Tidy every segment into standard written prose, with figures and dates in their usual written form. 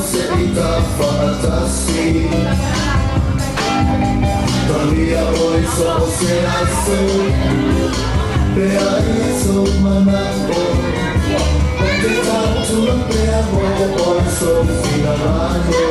sa ikapaatasi. Talia ko'y sa oseaso, kaya isog manako. Pagkita tulad kaya mo ko'y sa sinarano.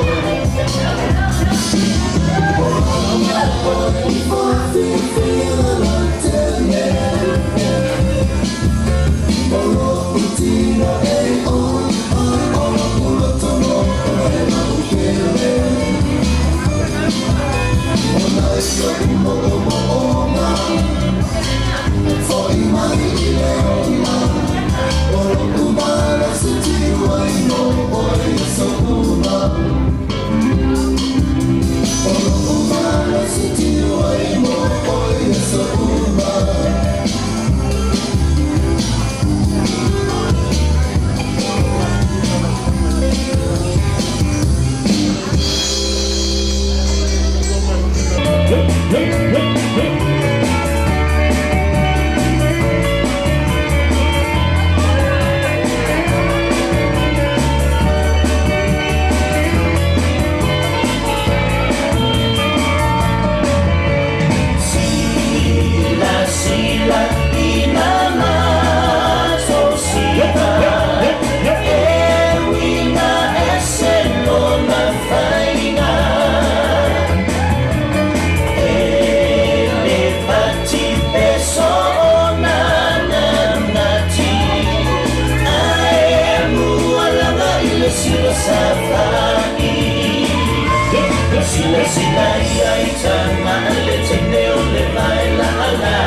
Sila ay tama ulit sa neon lemay lahala.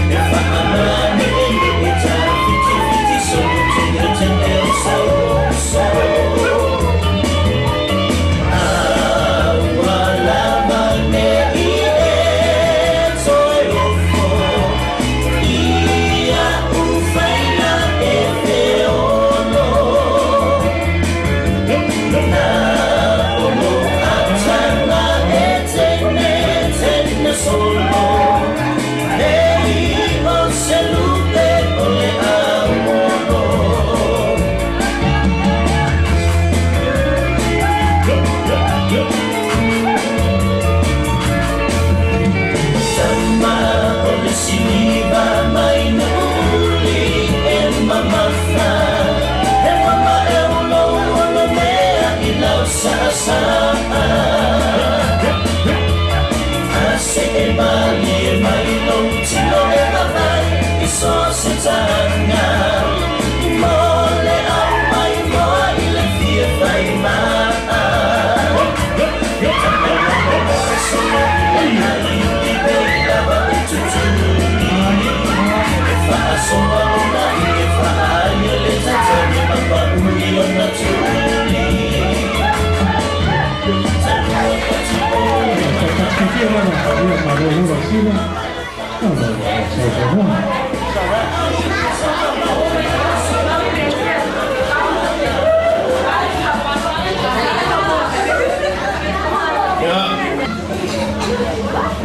Ipaamani ita fiti so to neon so. Wala man soy ufo. Ia ufay na efeono.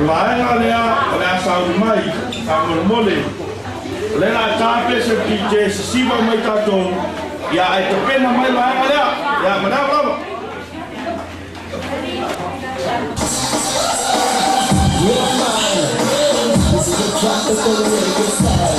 Laenga lea, lea sauri mai, kamon mole. Lea tāpe se ki te sisiwa mai tātou, ia ai te pena mai laenga lea, ia mana bravo. This is a tropical reggae style.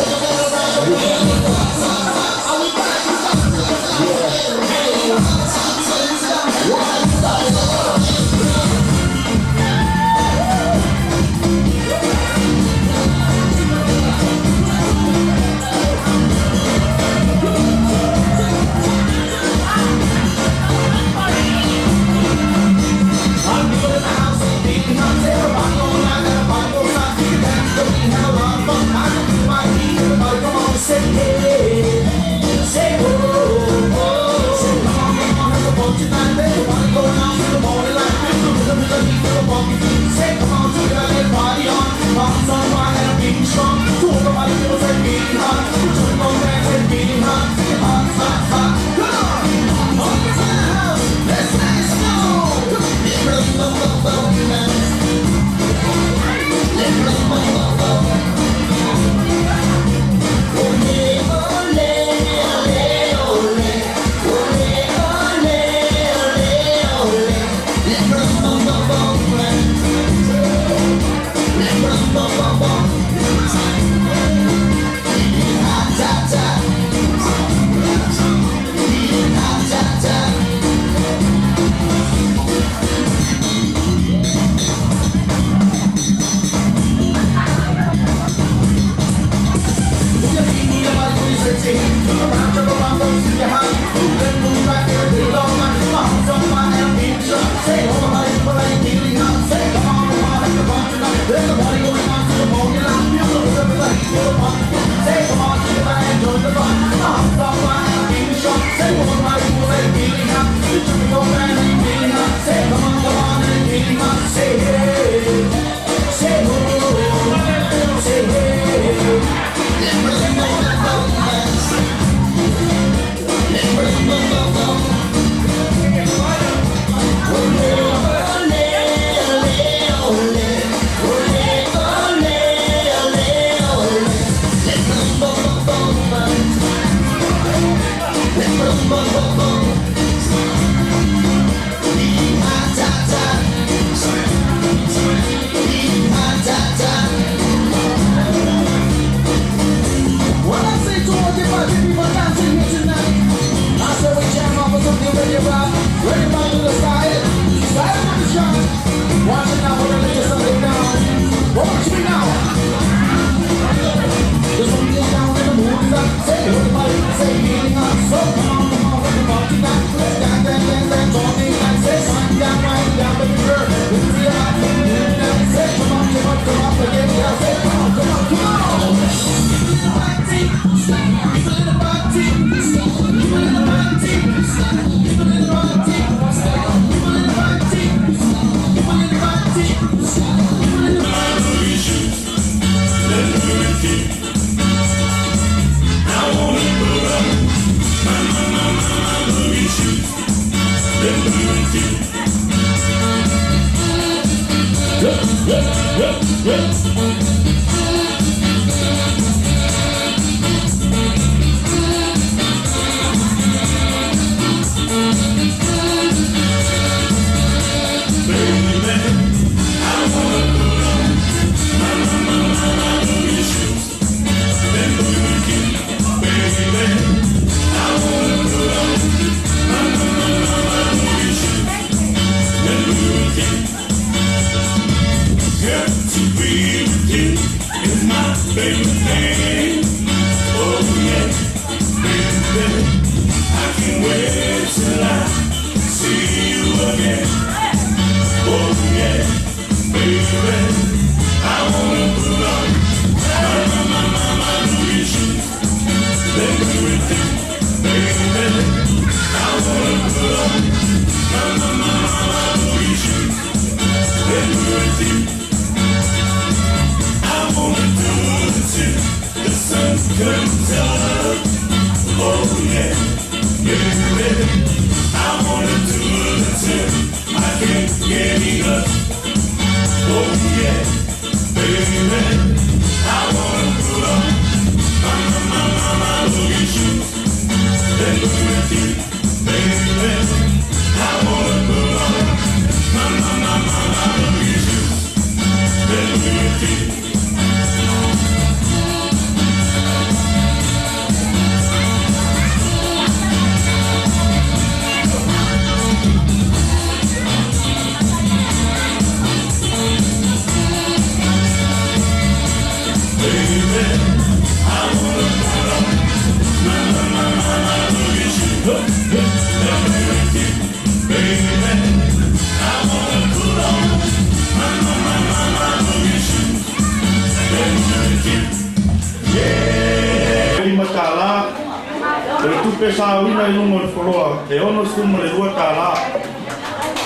Pesa wina i lungo le koloa, e ono sumo le rua tā la.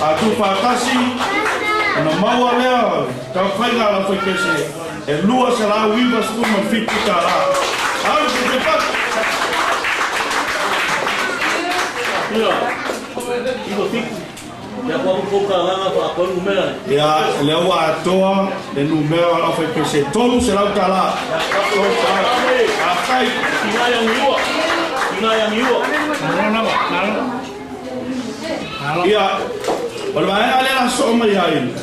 A tu whātasi, ana maua lea, tau whainga la whai kese, e lua se la wiwa sumo whitu tā la. Au se te pat! Ia, iko fiku. Ia kua kupoka langa pa konu mea. Ia, lea wa atoa, le numero la whai kese, tolu se lau tā la. A kai, Ina yang iwa. Ina yang iwa. ia, wala mai ale la so mai ai.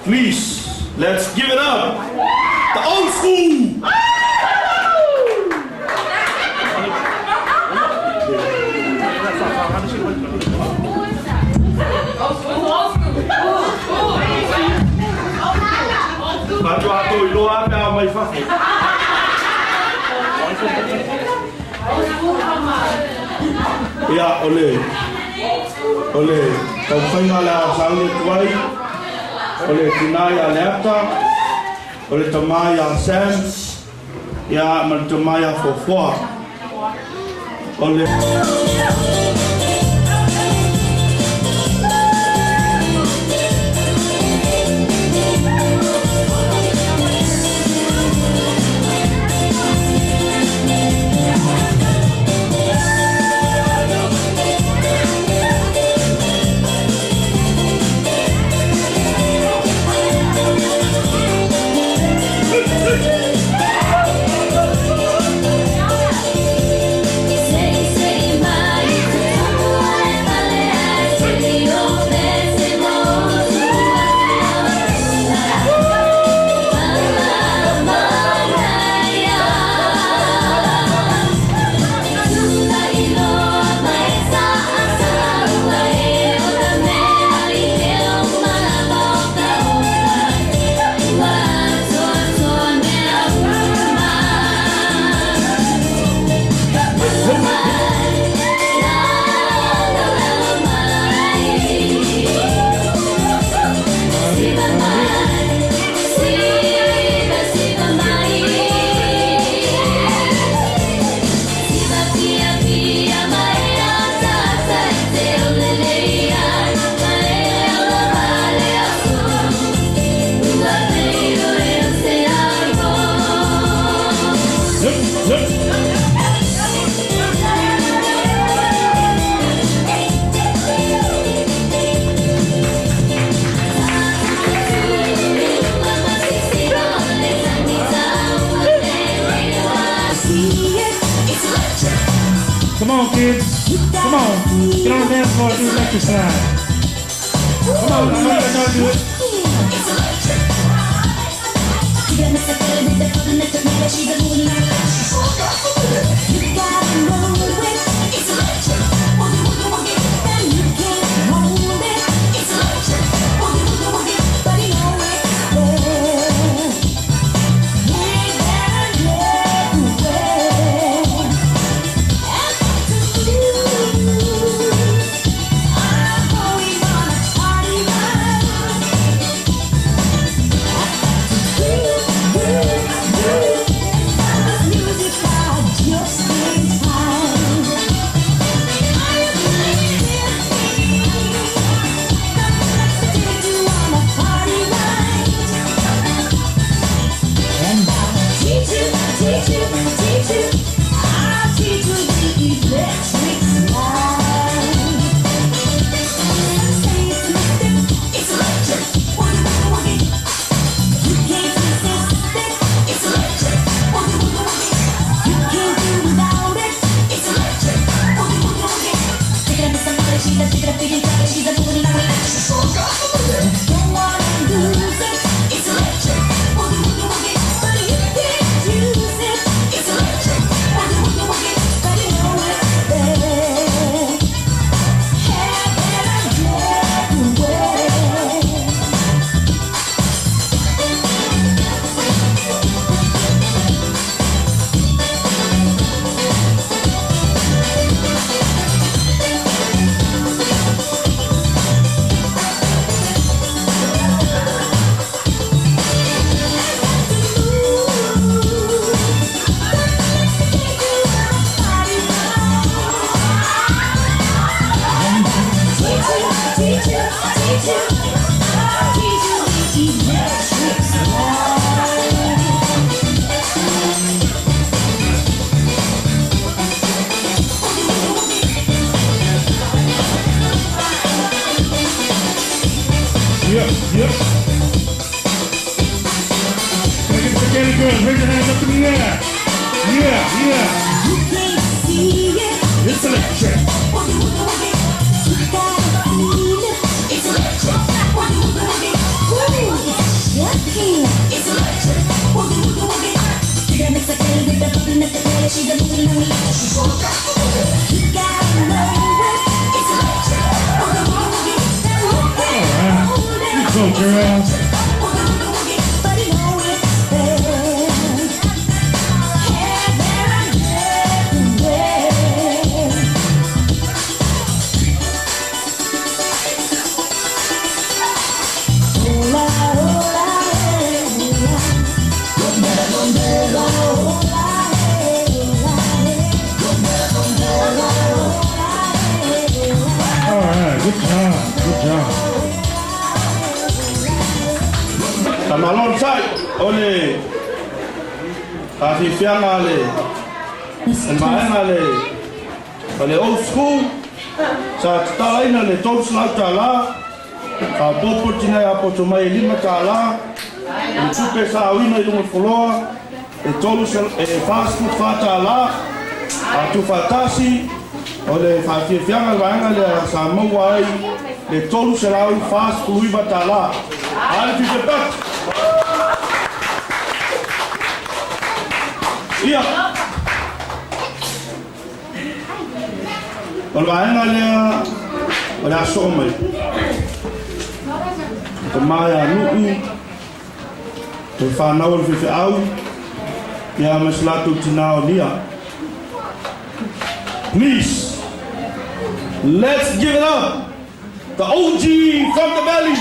Please, let's give it up. The old school. Patu atu ilo apa mai fafi. Ya, ole. Tau whainga la saule tuai. Ole tinaya leata. Ole tamaya Sam. Ya, man tamaya fofoa. Ole. Say, my Come on, kids. Come on. Get on the dance floor and do the exercise. Come on, I know you gotta do it. Yep. Can I get the spaghetti girls? Raise your hands up in the air. Yeah. You can't see it. It's electric. It's electric. Ooh, it's shocking. It's electric. You gotta mix the kettle with the bubbling at the belly. She's a moving on me. She's so cool. You gotta know it. It's electric. So, girls. But you know it's there. Heaven and everywhere. Hola, hola, hola. Hola, hola, All right, good job. I'm alongside ole kasi fianga le maenga le old school sa tala le tos la tala ka popo tina ya poto mai lima tala le tupe sa wina i lungo foloa e tolu e fast food fata la a tu fatasi ole fa fianga maenga le sa mo wai le tolu se la fast food batala al fi se pat. Iya. Kalau ayah ada, ada somai. Kemaya nuku, terfanau lebih jauh, ya masalah tu tinau dia. Please, let's give it up, the OG from the valley.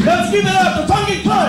Let's give it up, the Tongue Club.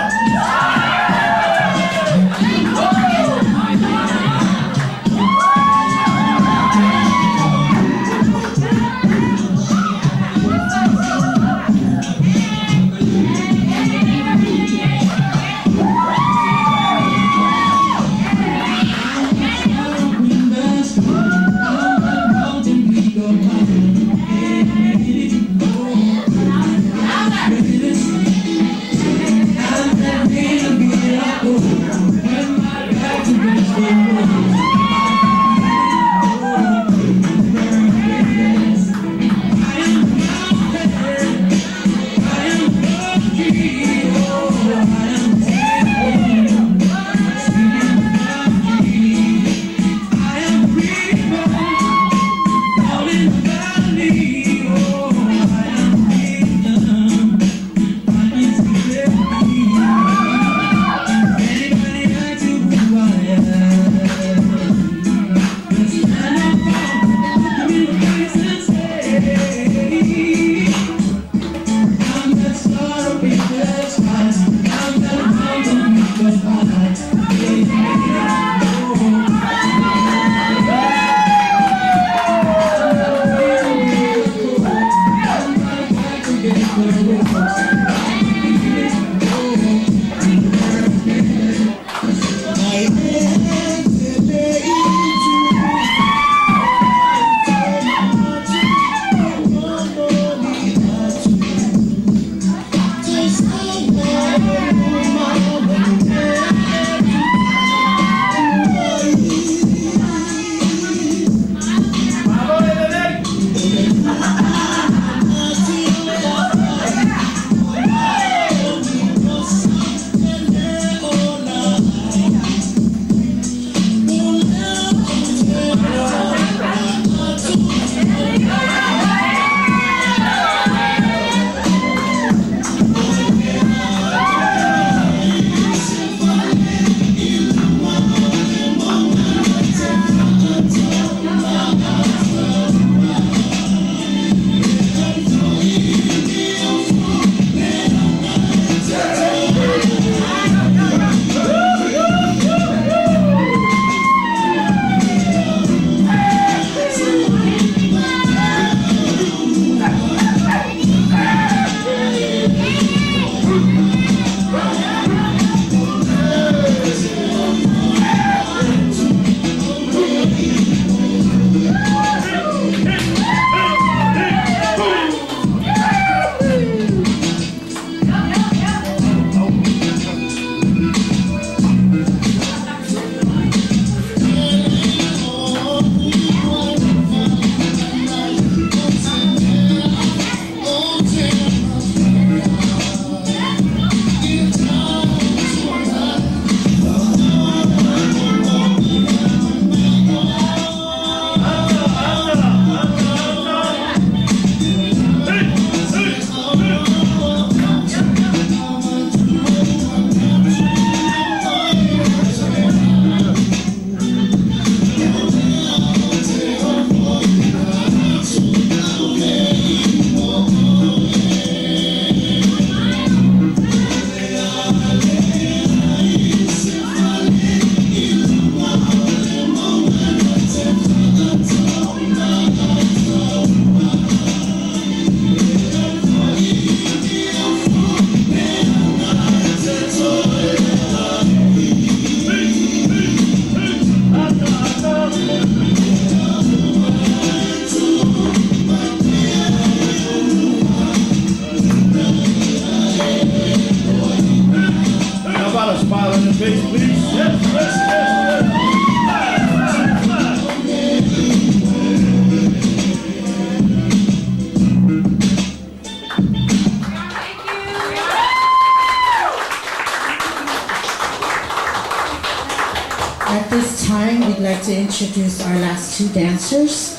introduce our last two dancers.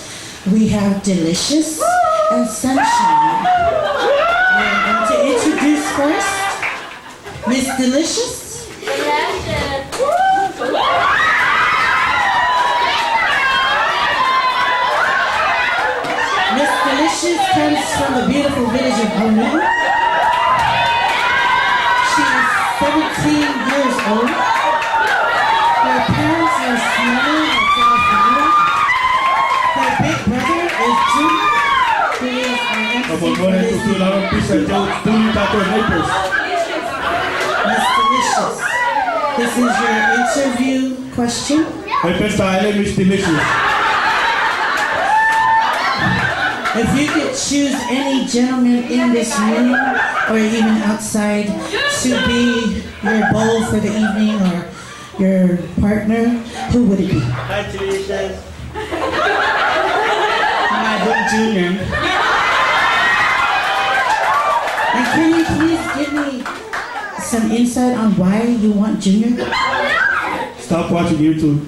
We have Delicious and Sunshine. We're going to introduce first Miss Delicious. Miss Delicious comes from the beautiful village of Onu. She is 17 years old. Her parents are smiling at California. Her big brother is Junior, who is our MC for this evening. Miss Delicious, this is your interview question. Miss Delicious. If you could choose any gentleman in this room or even outside to be your beau for the evening or your partner, who would it be? Congratulations. My big Junior. And can you please give me some insight on why you want Junior? Stop watching YouTube.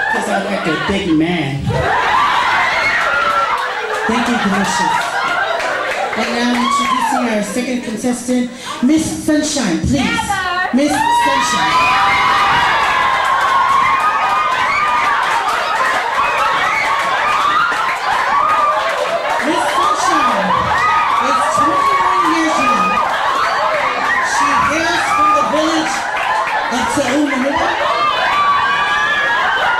Because I like a big man. Thank you, Delicious. And now introducing our second contestant, Miss Sunshine, please. Miss Sunshine. Miss Sunshine is 21 years young. She hails from the village of Ta'umanua.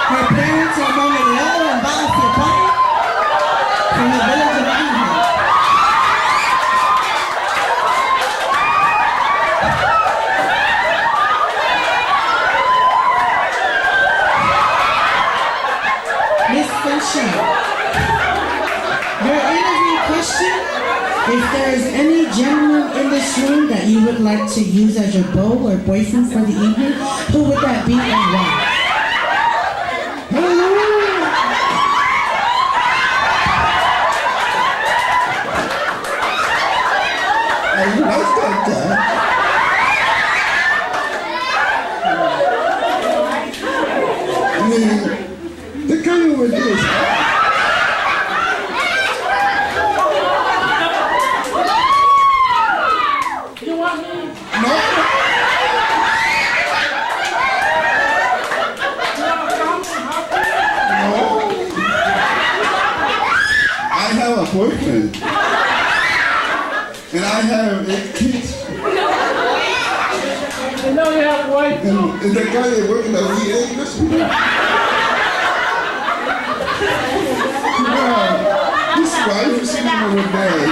Her parents are Mamaleo and Ba'afiapani from the village of Anaheim. Miss Sunshine, your interview question, if there is any gentleman in this room that you would like to use as your beau or boyfriend for the evening, who would that be and why? You like that guy? I mean, the kind of this. You want me? No. No. I have a boyfriend. And I have 8 kids. You know you have white too. And the guy that working at VA, listen. This wife is sitting over there.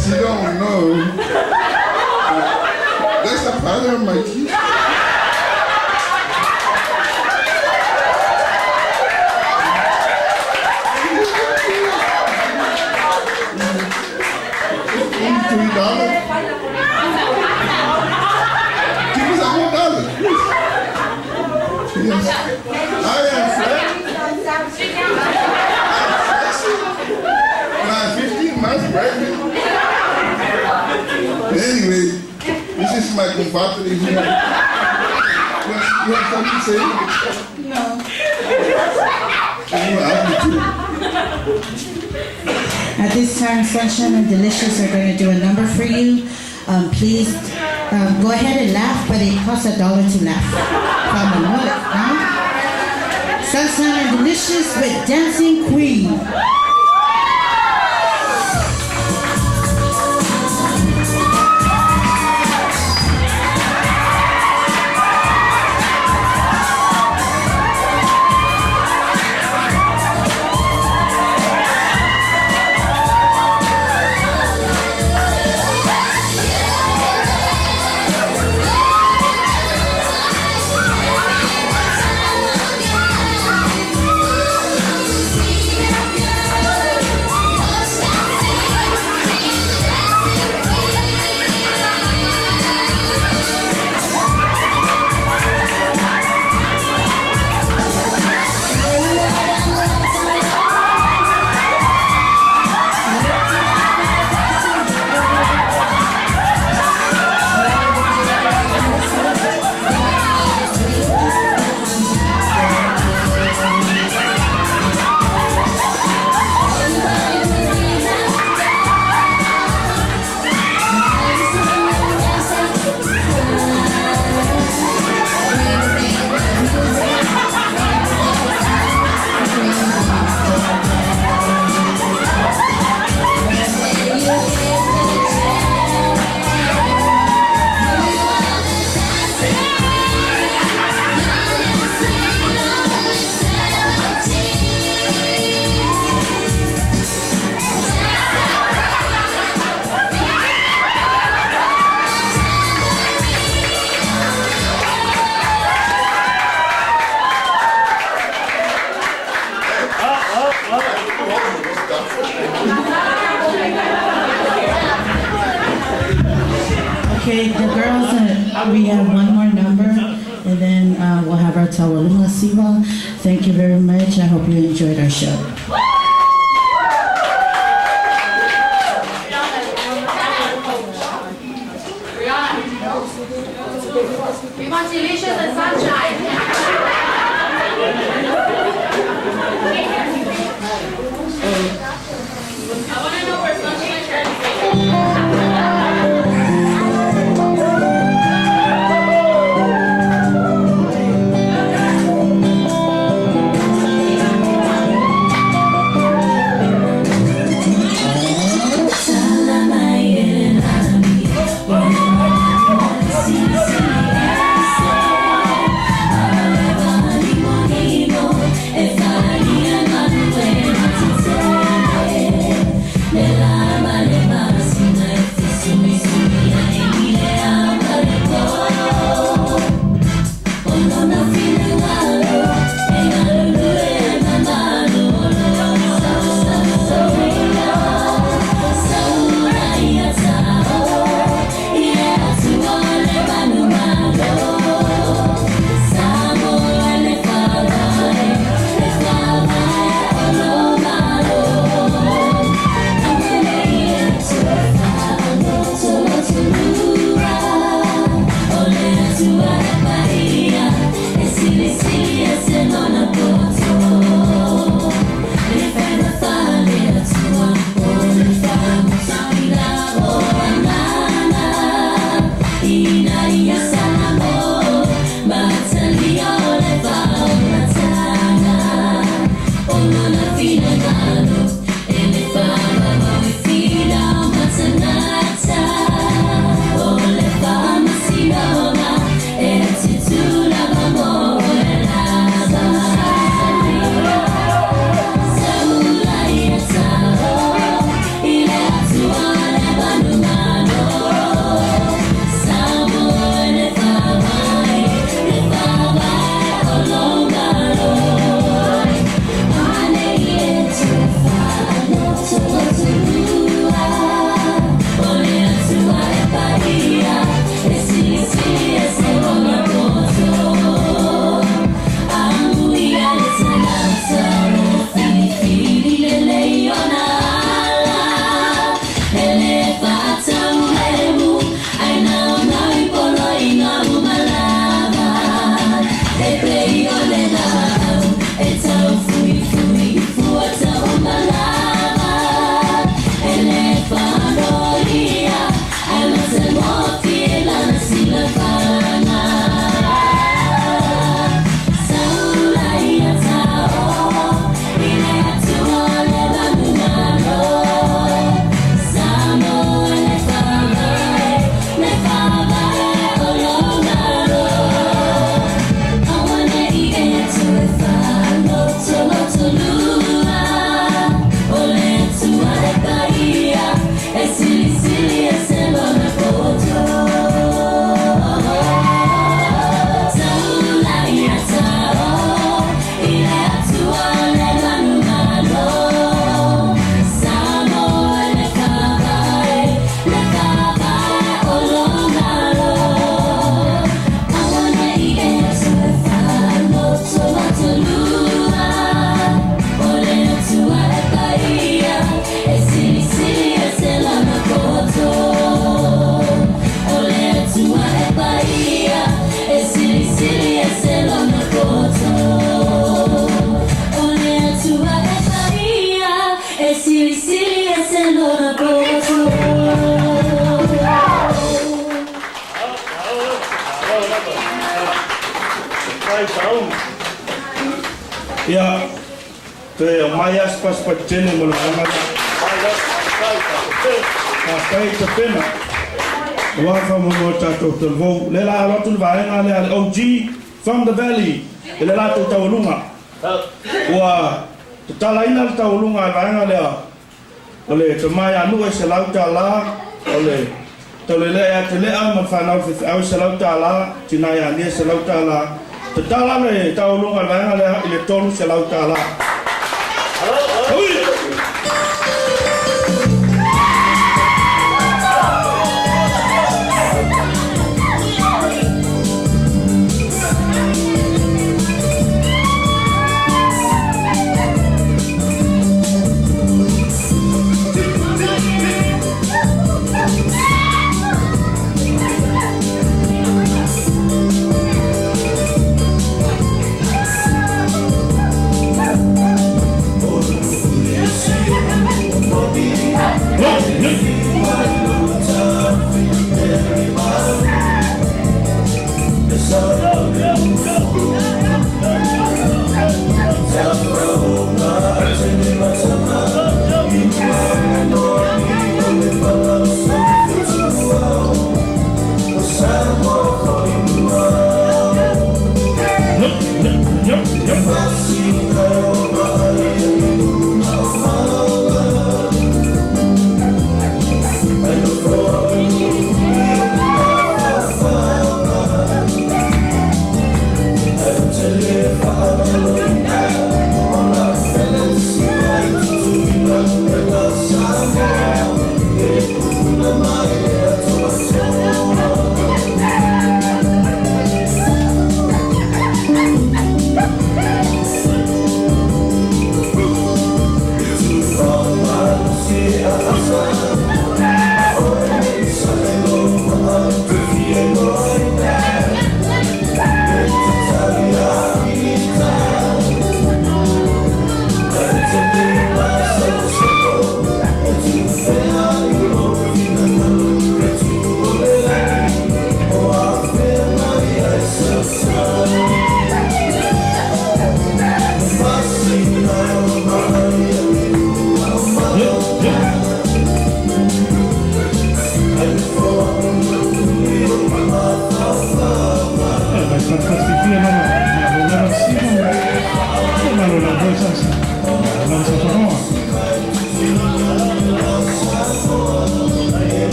She don't know. That's the father of my kids. $3. Give us $100. Yes. I am flat. I'm 15 months pregnant. Anyway, this is my compadre here. You have something to say? No. At this time, Sunshine and Delicious are going to do a number for you. Please go ahead and laugh, but it costs $1 to laugh. Huh? Sunshine and Delicious with Dancing Queen. We have one more number, and then we'll have our Tawaluma Siwa. Thank you very much. I hope you enjoyed our show. We want delicious and sunshine. I want to know where sunshine is. Ya, te mayas pas pacene mulanga. Kai te pena. Wa fa mo tato te vo. Le la lo tu va nga le OG from the valley. Le la tu taulunga. Wa te talaina taulunga va nga le. Ole te maya nu se la ta la. Ole te le ya te le am fa na fi au se la ta la. Tina ya ni se la ta la. Te tala le taulunga va nga le ile tonu se la ta la.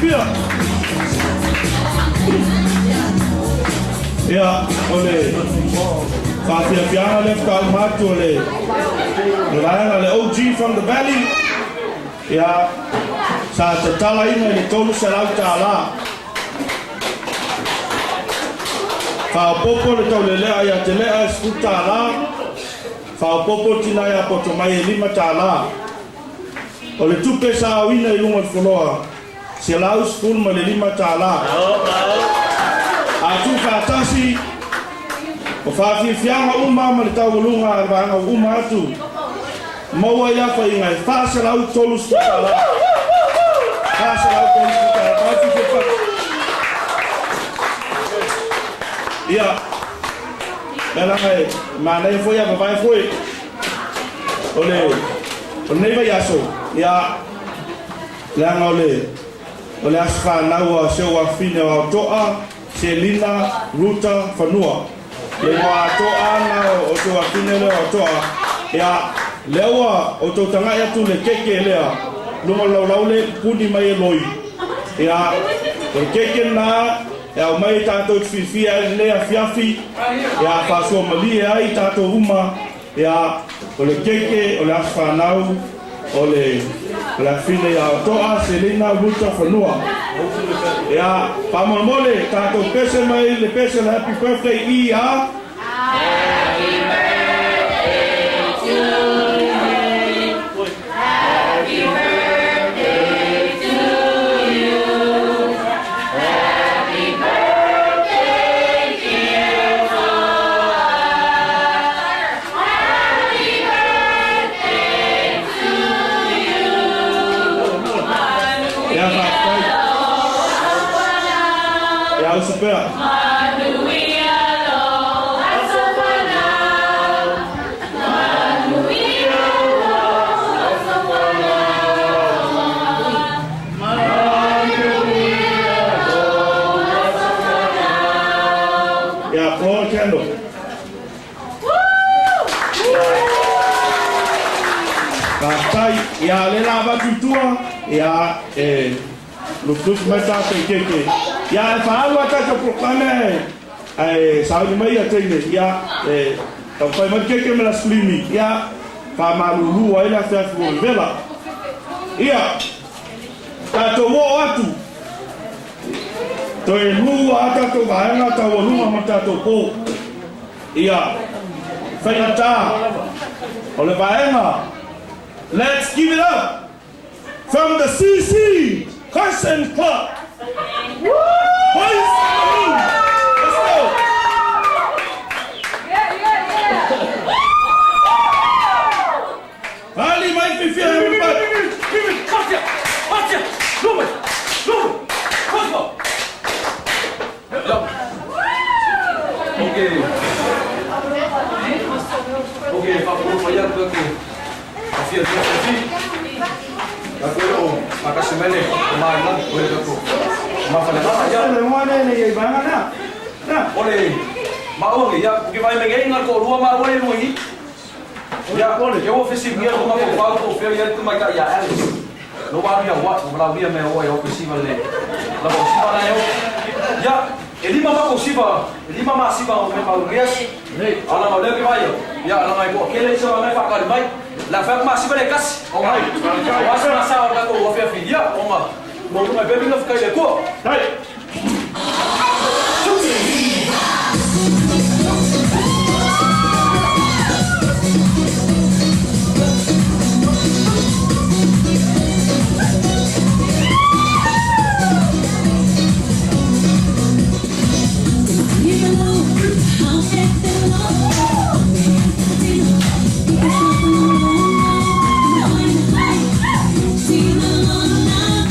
Pia. Ya, ole. Fafia left out matu ole. Ole OG from the valley. Ya, sa te tala ina le tolu se lau tāla. Whaopopo le tau le lea ia te lea sku tāla. Whaopopo tina ia poto mai e 5 tāla. O le tupe sa awina I lunga wholoa. Se lau skul ma le 5 tāla. A tu whaatasi. O whawhiwhianga uma ma le tau lunga a wanga uma atu. Maua ia wha inga e whaase lau tolu sku tāla. Whaase lau tolu sku tāla. Whawhiwhiwhaka. Ia. Nela ngai. Mana e foi a vai foi. Ole. Ole vai aso. Ia. Langa ole. Ole asfa na wa se wa fine wa toa. Selina Ruta Fanua. Le wa toa na o to wa fine le wa toa. Ia. Lewa o to tanga ia tu le keke lea. Lunga lau le puni mai loi. Ia. O keke na e au mai tātou whiwhia lea whiawhi e a whāsua mali e ai tātou uma e a o le keke o le as whanau o le whine a toa Selina Ruta Whanua e a pamamole tātou pese mai le pese le happy birthday I a Supera. Yeah, blow a candle. Tai, ia le lava tutua, ia lupus meta te keke. Ia e whaarua tata proklame sauni mai a teine. Ia tau whai mai keke me la slimi. Ia whamaruru a ila whiawhi o vela. Ia tato wo atu. To e nua a tato vahenga tau o lunga ma tato po. Ia whainata o le vahenga. Let's give it up from the CC Carson Club. Boys, let's go. Ali, Mike, me feel everybody. Give it, watch it, move it, let's go. Okay, Papa, vaya tuh. Kasih kasih. Aku makasih banyak. Kemarin boleh aku. Maaf lah. Ya, mana ni bangan na? Na. Boleh. Mau ni ya, kita main main ingat kau dua malam boleh mau ni. Ya, boleh. Jauh festival dia rumah kau bawa kau fair ya tu macam ya Alex. Lo baru yang buat, kalau dia main ya festival ni. Lalu festival ni ya. Eli mama kau siapa? Eli mama siapa? Orang main rias. Anak mau lagi bayo. Ya, anak main kau. Kele siapa main fakar baik. La femme ma siapa lekas? Oh hai. Masa masa orang kau wafia fidia. Oh ma. Mau main baby love kau lekor. Hai. See you alone now.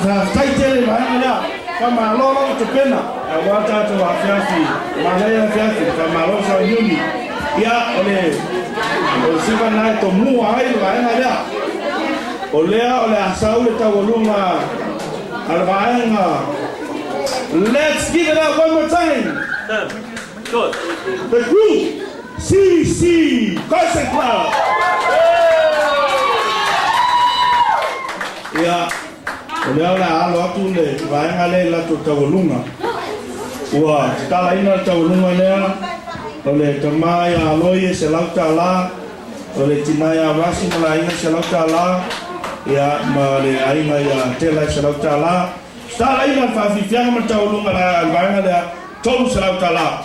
tai tele mai na kama lolo to pena wata to afiafi malaya afiafi kama lolo sa yumi ya ole sifa na to mu ai mai na ya ole asau le tawolunga albaenga. Let's give it up one more time. Good. The group CC Concert Club. Ya, oleh alo tu le, vai ngale la tu tawolunga. Wah, kita lain la tawolunga le, oleh temaya aloye selau tala, oleh tinaya wasi melainga selau tala, ya male ainga ya tela selau tala. Kita lain la fafifiang mentawolunga la vai ngale tolu selau tala.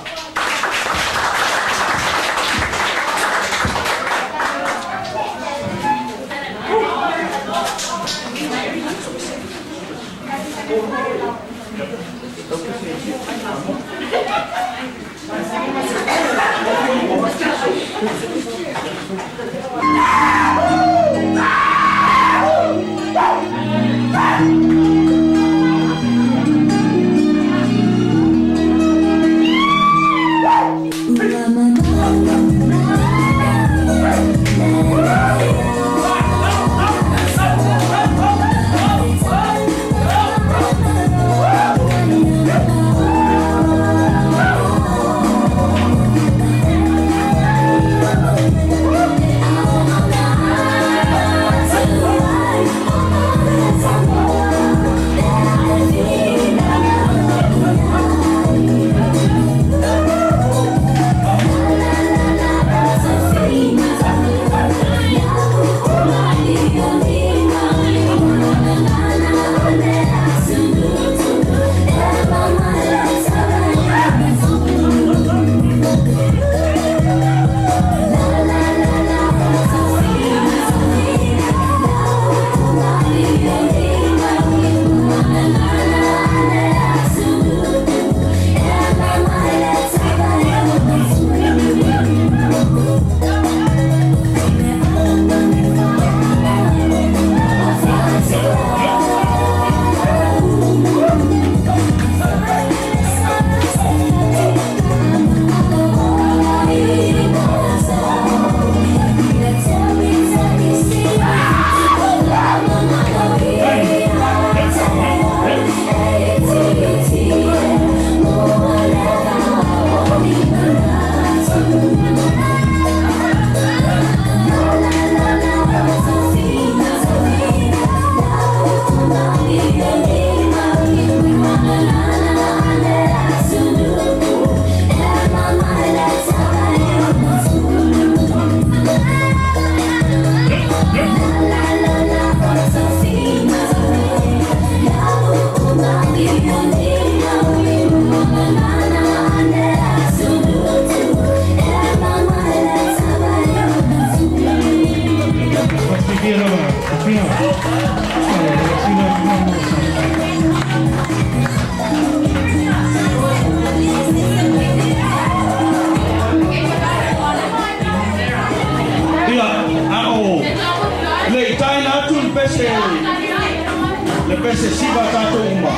Le pese siba tato uma.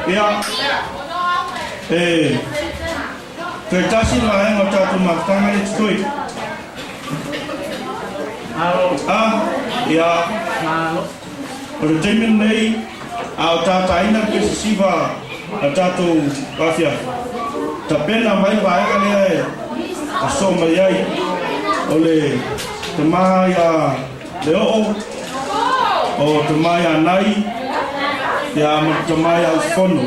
Ya. Tertasi lain tato maktanga itoi. Ya. Ora temen nei au tata ina pese siba tato kafia. Tapena mai vai kale asoma yai. Ole temaya leo o temaya nai ya temaya fono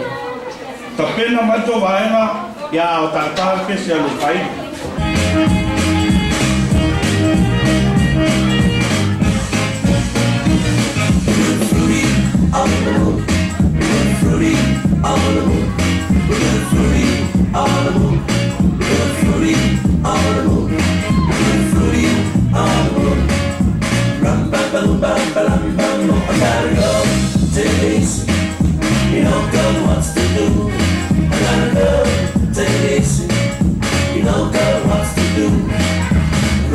tapena mato vaenga ya o tata que se lo pai You know God wants to do. I gotta go, take it easy. You know God wants to do.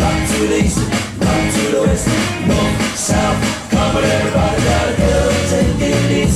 Rock to the east, rock to the west, north, south. Come on, everybody gotta go, take it easy.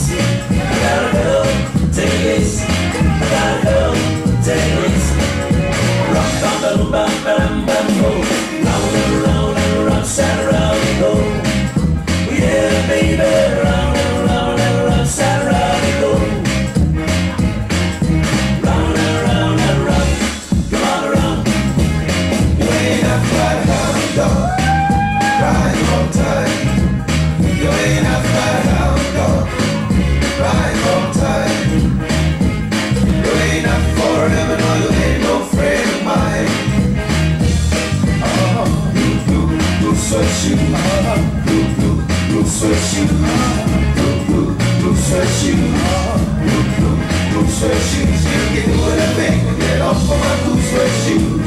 Blue suede shoes, you can do anything. Get off of my blue suede shoes.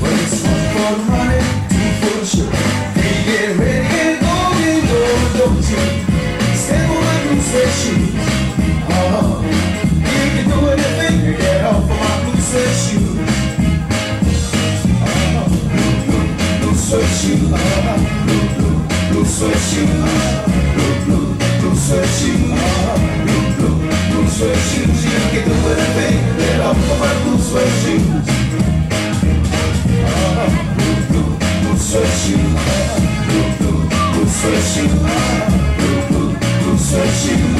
Well, it's one for the money, two for the show. Hey, get ready and go, don't you? Step on my blue suede shoes. You can do anything to get off of my blue suede shoes. Blue suede shoes. Blue suede shoes. Blue suede shoes. Blue suede shoes. You can do anything to get off of my blue suede shoes. Blue suede shoes. Blue suede shoes. Blue suede shoes.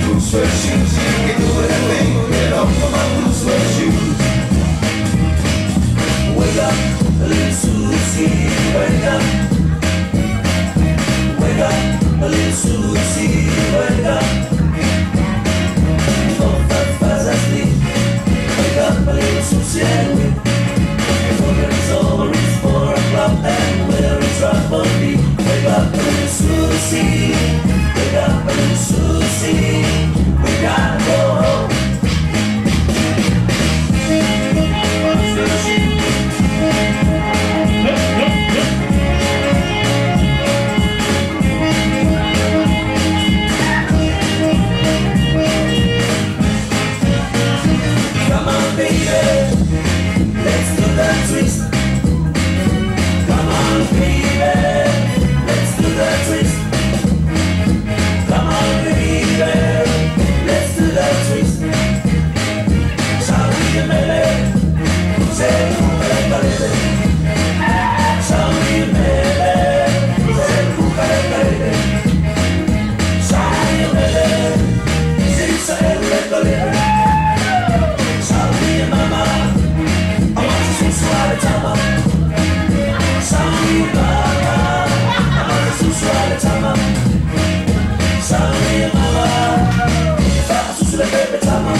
Blue suede shoes, you can do anything. Get off of my blue suede shoes. Wake up, a little Susie. Wake up. Wake up, a little Susie. Wake up. 4, 5 hours asleep. Wake up, a little Susie and wait. Before it's over, it's 4 o'clock and where it's rock for me. Wake up, a little Susie. Wake up, a little Susie. We gotta go home. Come on, baby, let's do that twist. Come on, baby, let's do that twist. Come on, baby, let's do that twist. Shall we, baby? Say, baby. Shall we, baby? Say, baby. Shall we, baby? Say, baby. Shall we, mama? I want to see swallow tama. Shall we, mama? I want to see swallow tama. Sorry, mama, if I was to the baby tama.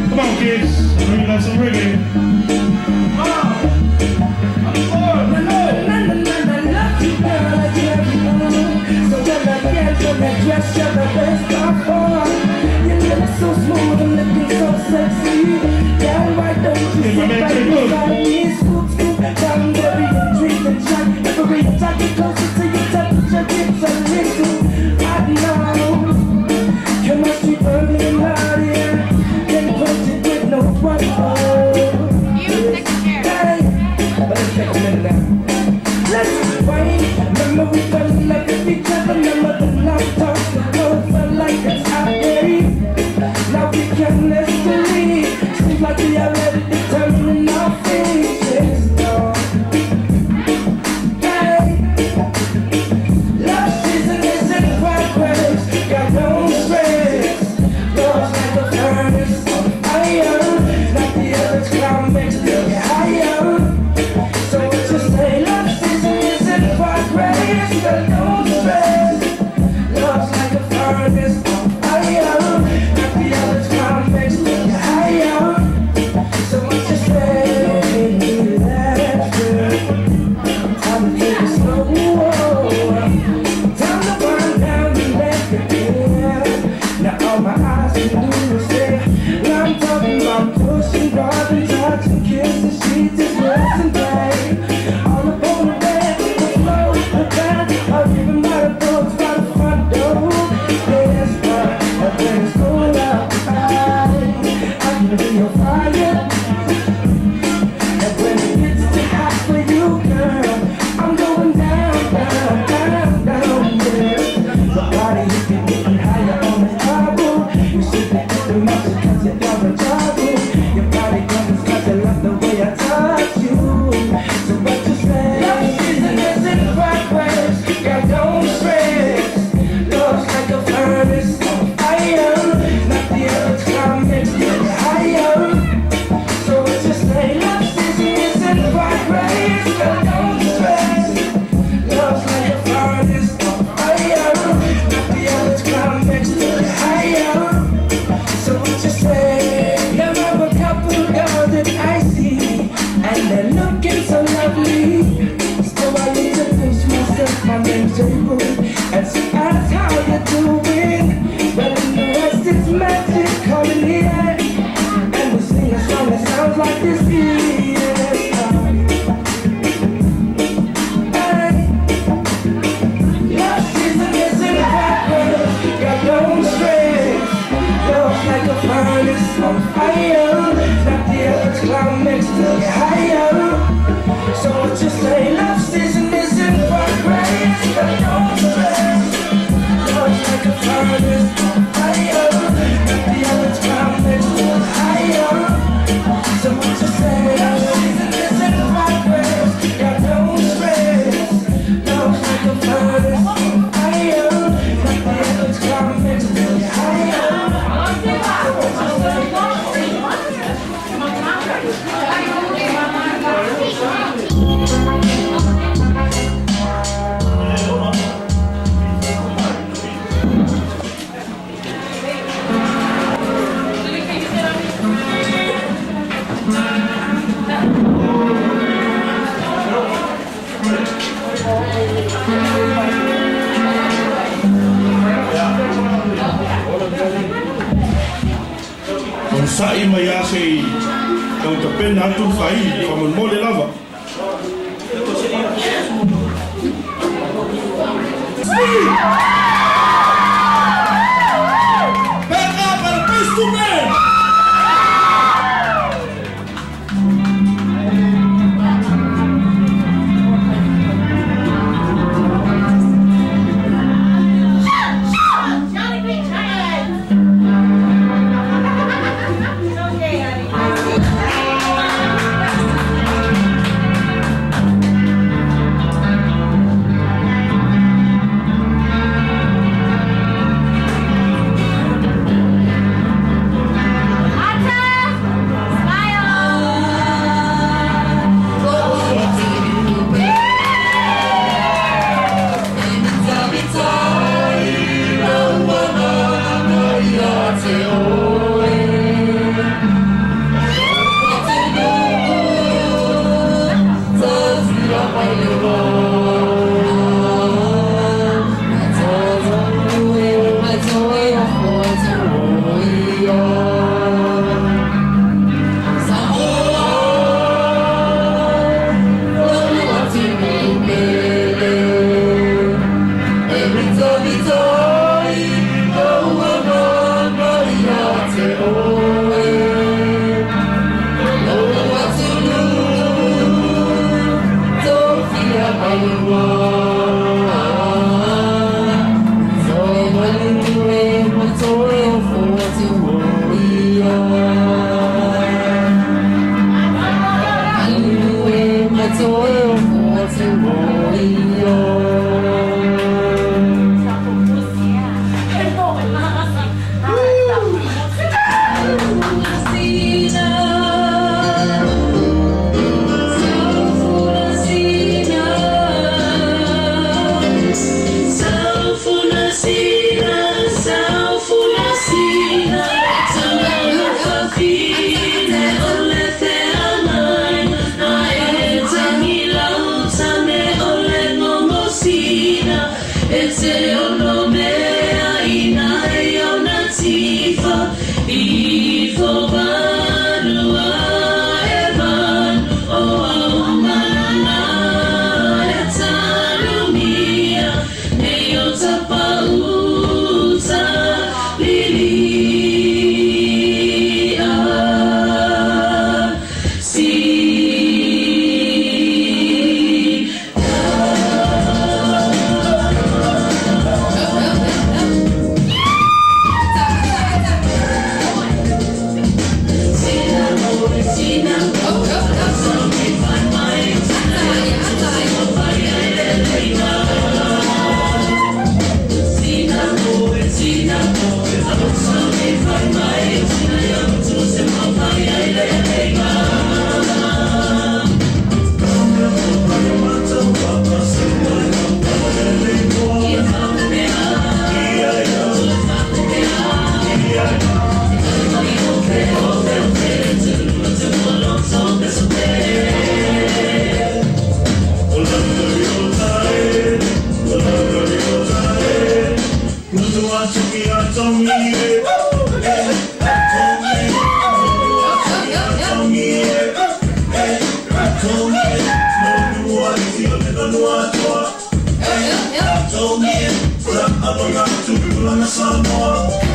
Come on, kids, bring us some reggae. magic coming here, and we sing a song that sounds like this. Love season is in progress. Got no stress. Love's like a furnace on fire. Not the earth's climax to get higher. So what you say? Love season is in progress. Got no stress. Love's like a furnace on fire. Not the earth's climax to get higher. So what you say? Love season is in progress. Got no stress. Love's like a furnace on fire. Not the earth's climax to get higher. Ang sa'i mai ase kau te pena atu whai whamon mole lava. Back up and face to man! Johnny Big Giant! Okay, honey. alonga tukulana Samoa.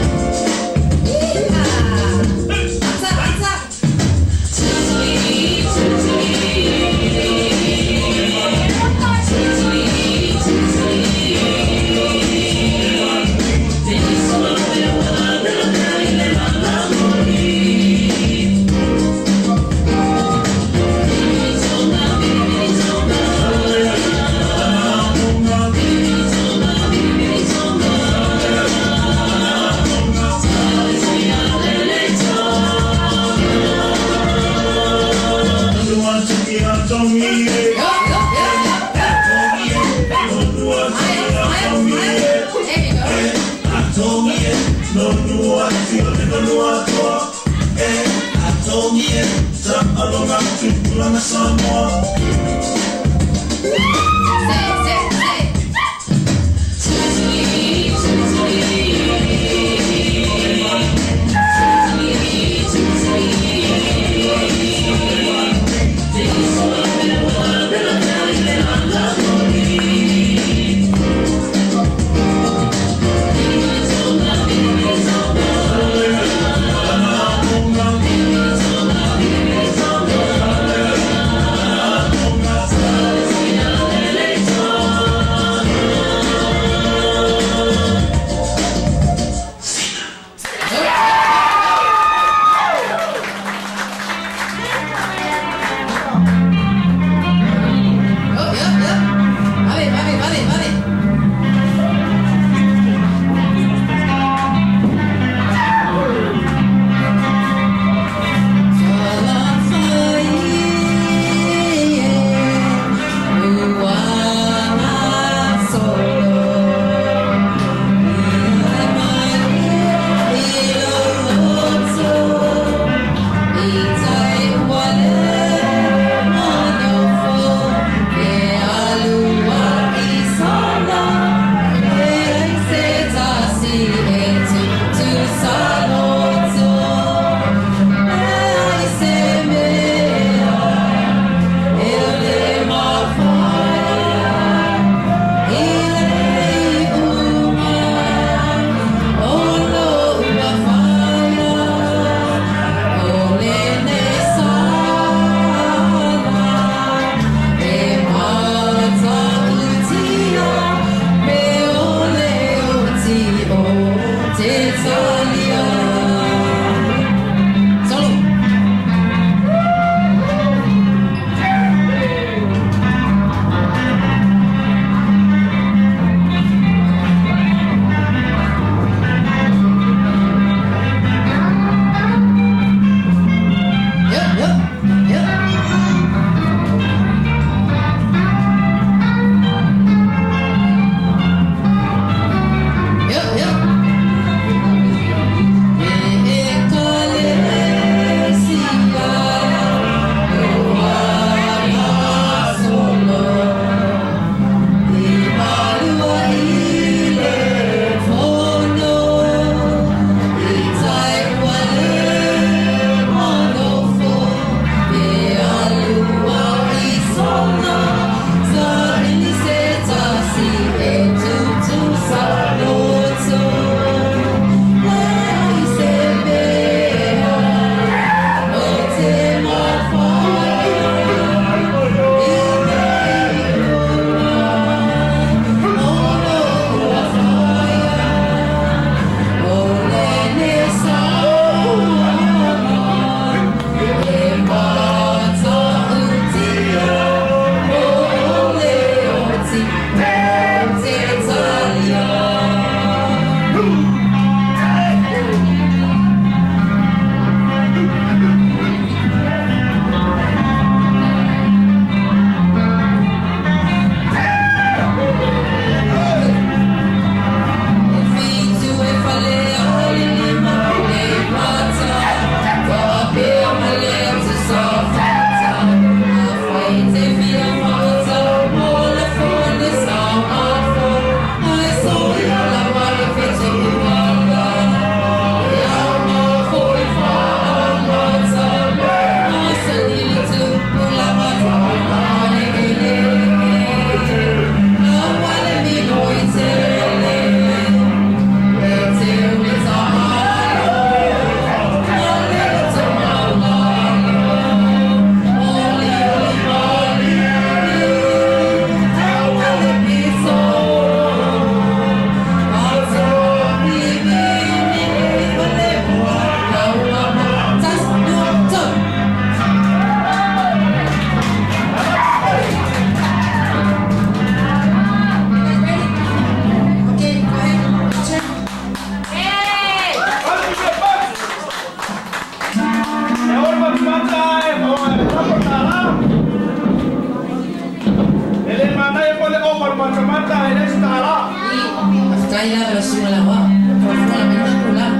Kaya pero sumalawa. Fundamental ko lang.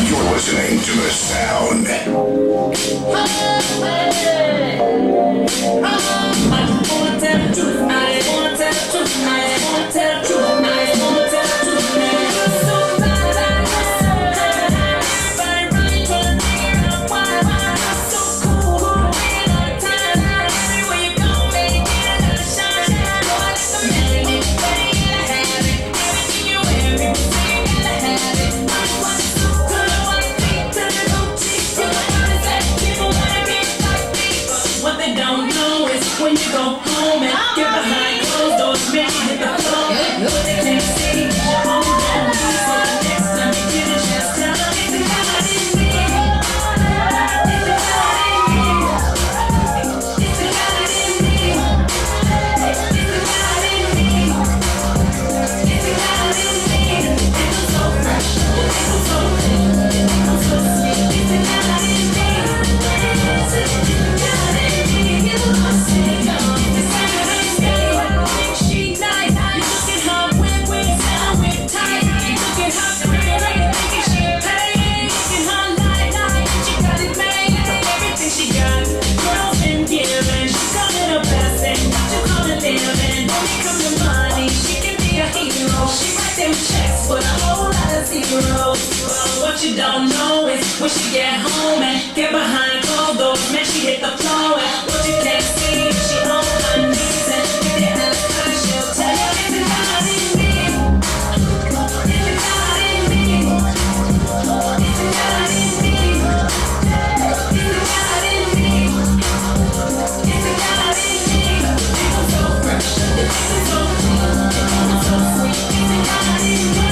You're listening to the sound. I wanna tell the truth. I wanna tell the truth. I wanna tell the truth. I wanna tell the truth. When you go home and get behind closed doors, man, hit the floor. But they can't see your own down. So the next time you get a chance, tell them it's the God in me. It's the God in me. It's the God in me. It's the God in me. It's the God in me. It was so fresh. It was so good. It was so sweet. It's the God in me. It's the God in me. You must see. But a whole lot of zeros. What you don't know is when she get home and get behind closed doors, man, she hit the floor. And what you can't see, she on her knees and get out of her, she'll tell you it's the God in me. It's the God in me. It's the God in me. It's the God in me. It's the God in me. It was so fresh. It was so clean. It was so sweet. It's the God in me.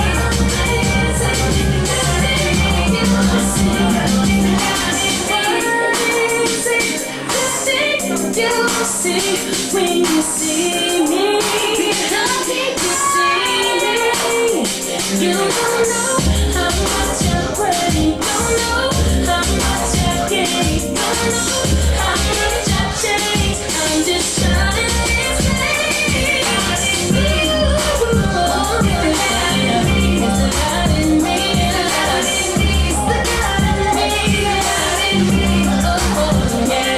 You see when you see me, how deep you see me. You don't know how much I'm ready. Don't know how much I gain. Don't know how much I change. I'm just trying to explain. It's the God in me. It's the God in me. It's the God in me. Oh yeah.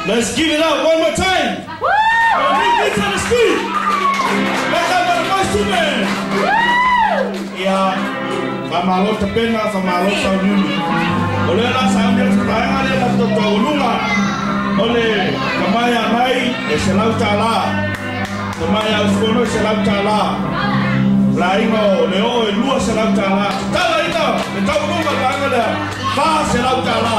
Let's give it up one more time. Big beats on the street. Let's have the first two men. Yeah. Famalo tapena, famalo sa yuni. Oleh lah saya dia sekarang ada laptop tahu rumah. Ole, kamaya mai, e se lau tala. Kamaya uskono se lau tala. La ingo, leo e lua se lau tala. Tala ita, e tau nunga kanga lea. Ha se lau tala.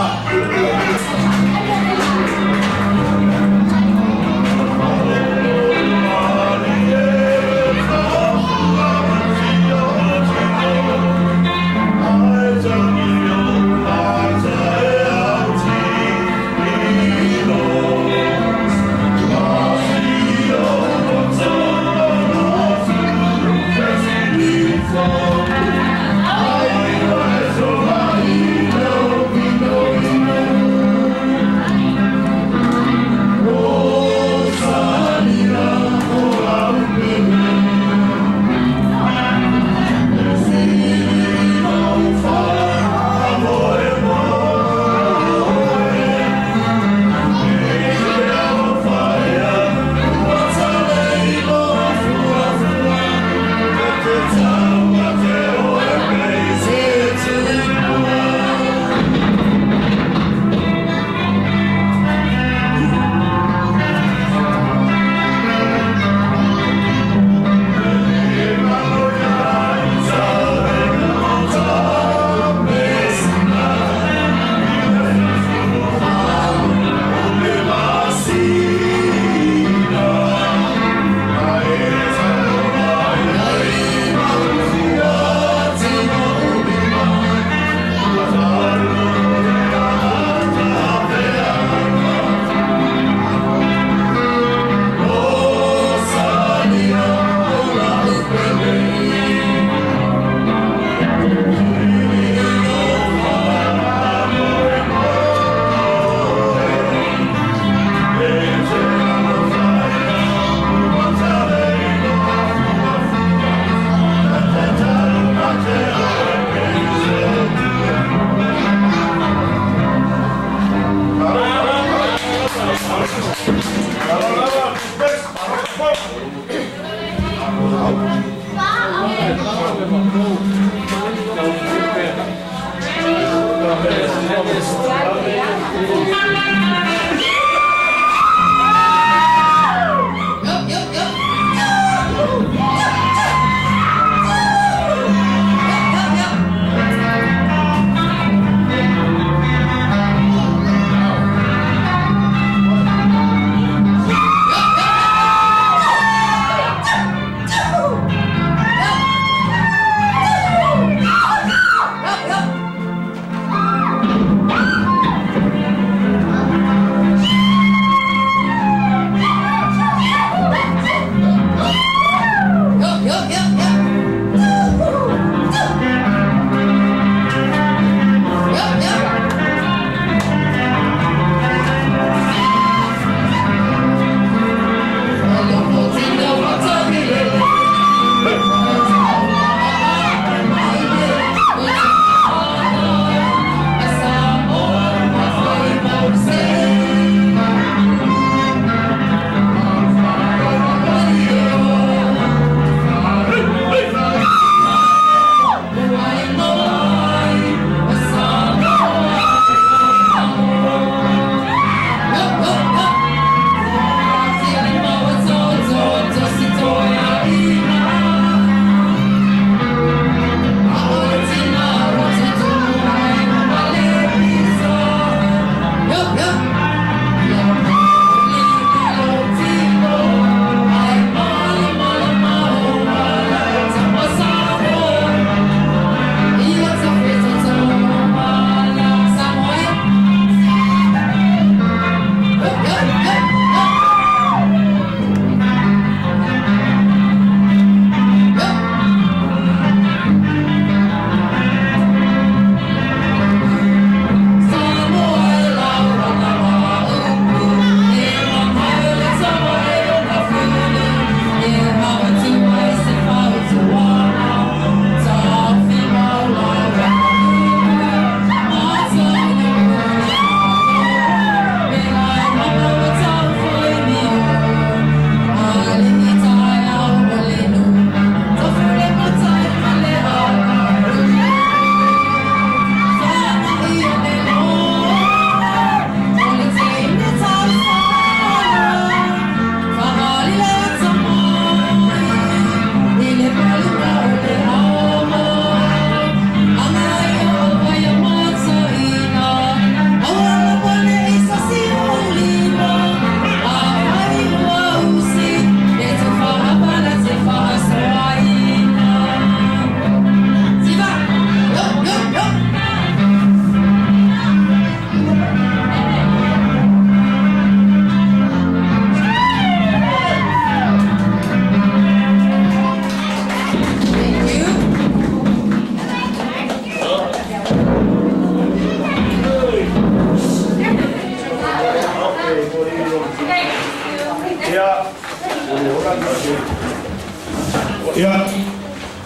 Ia,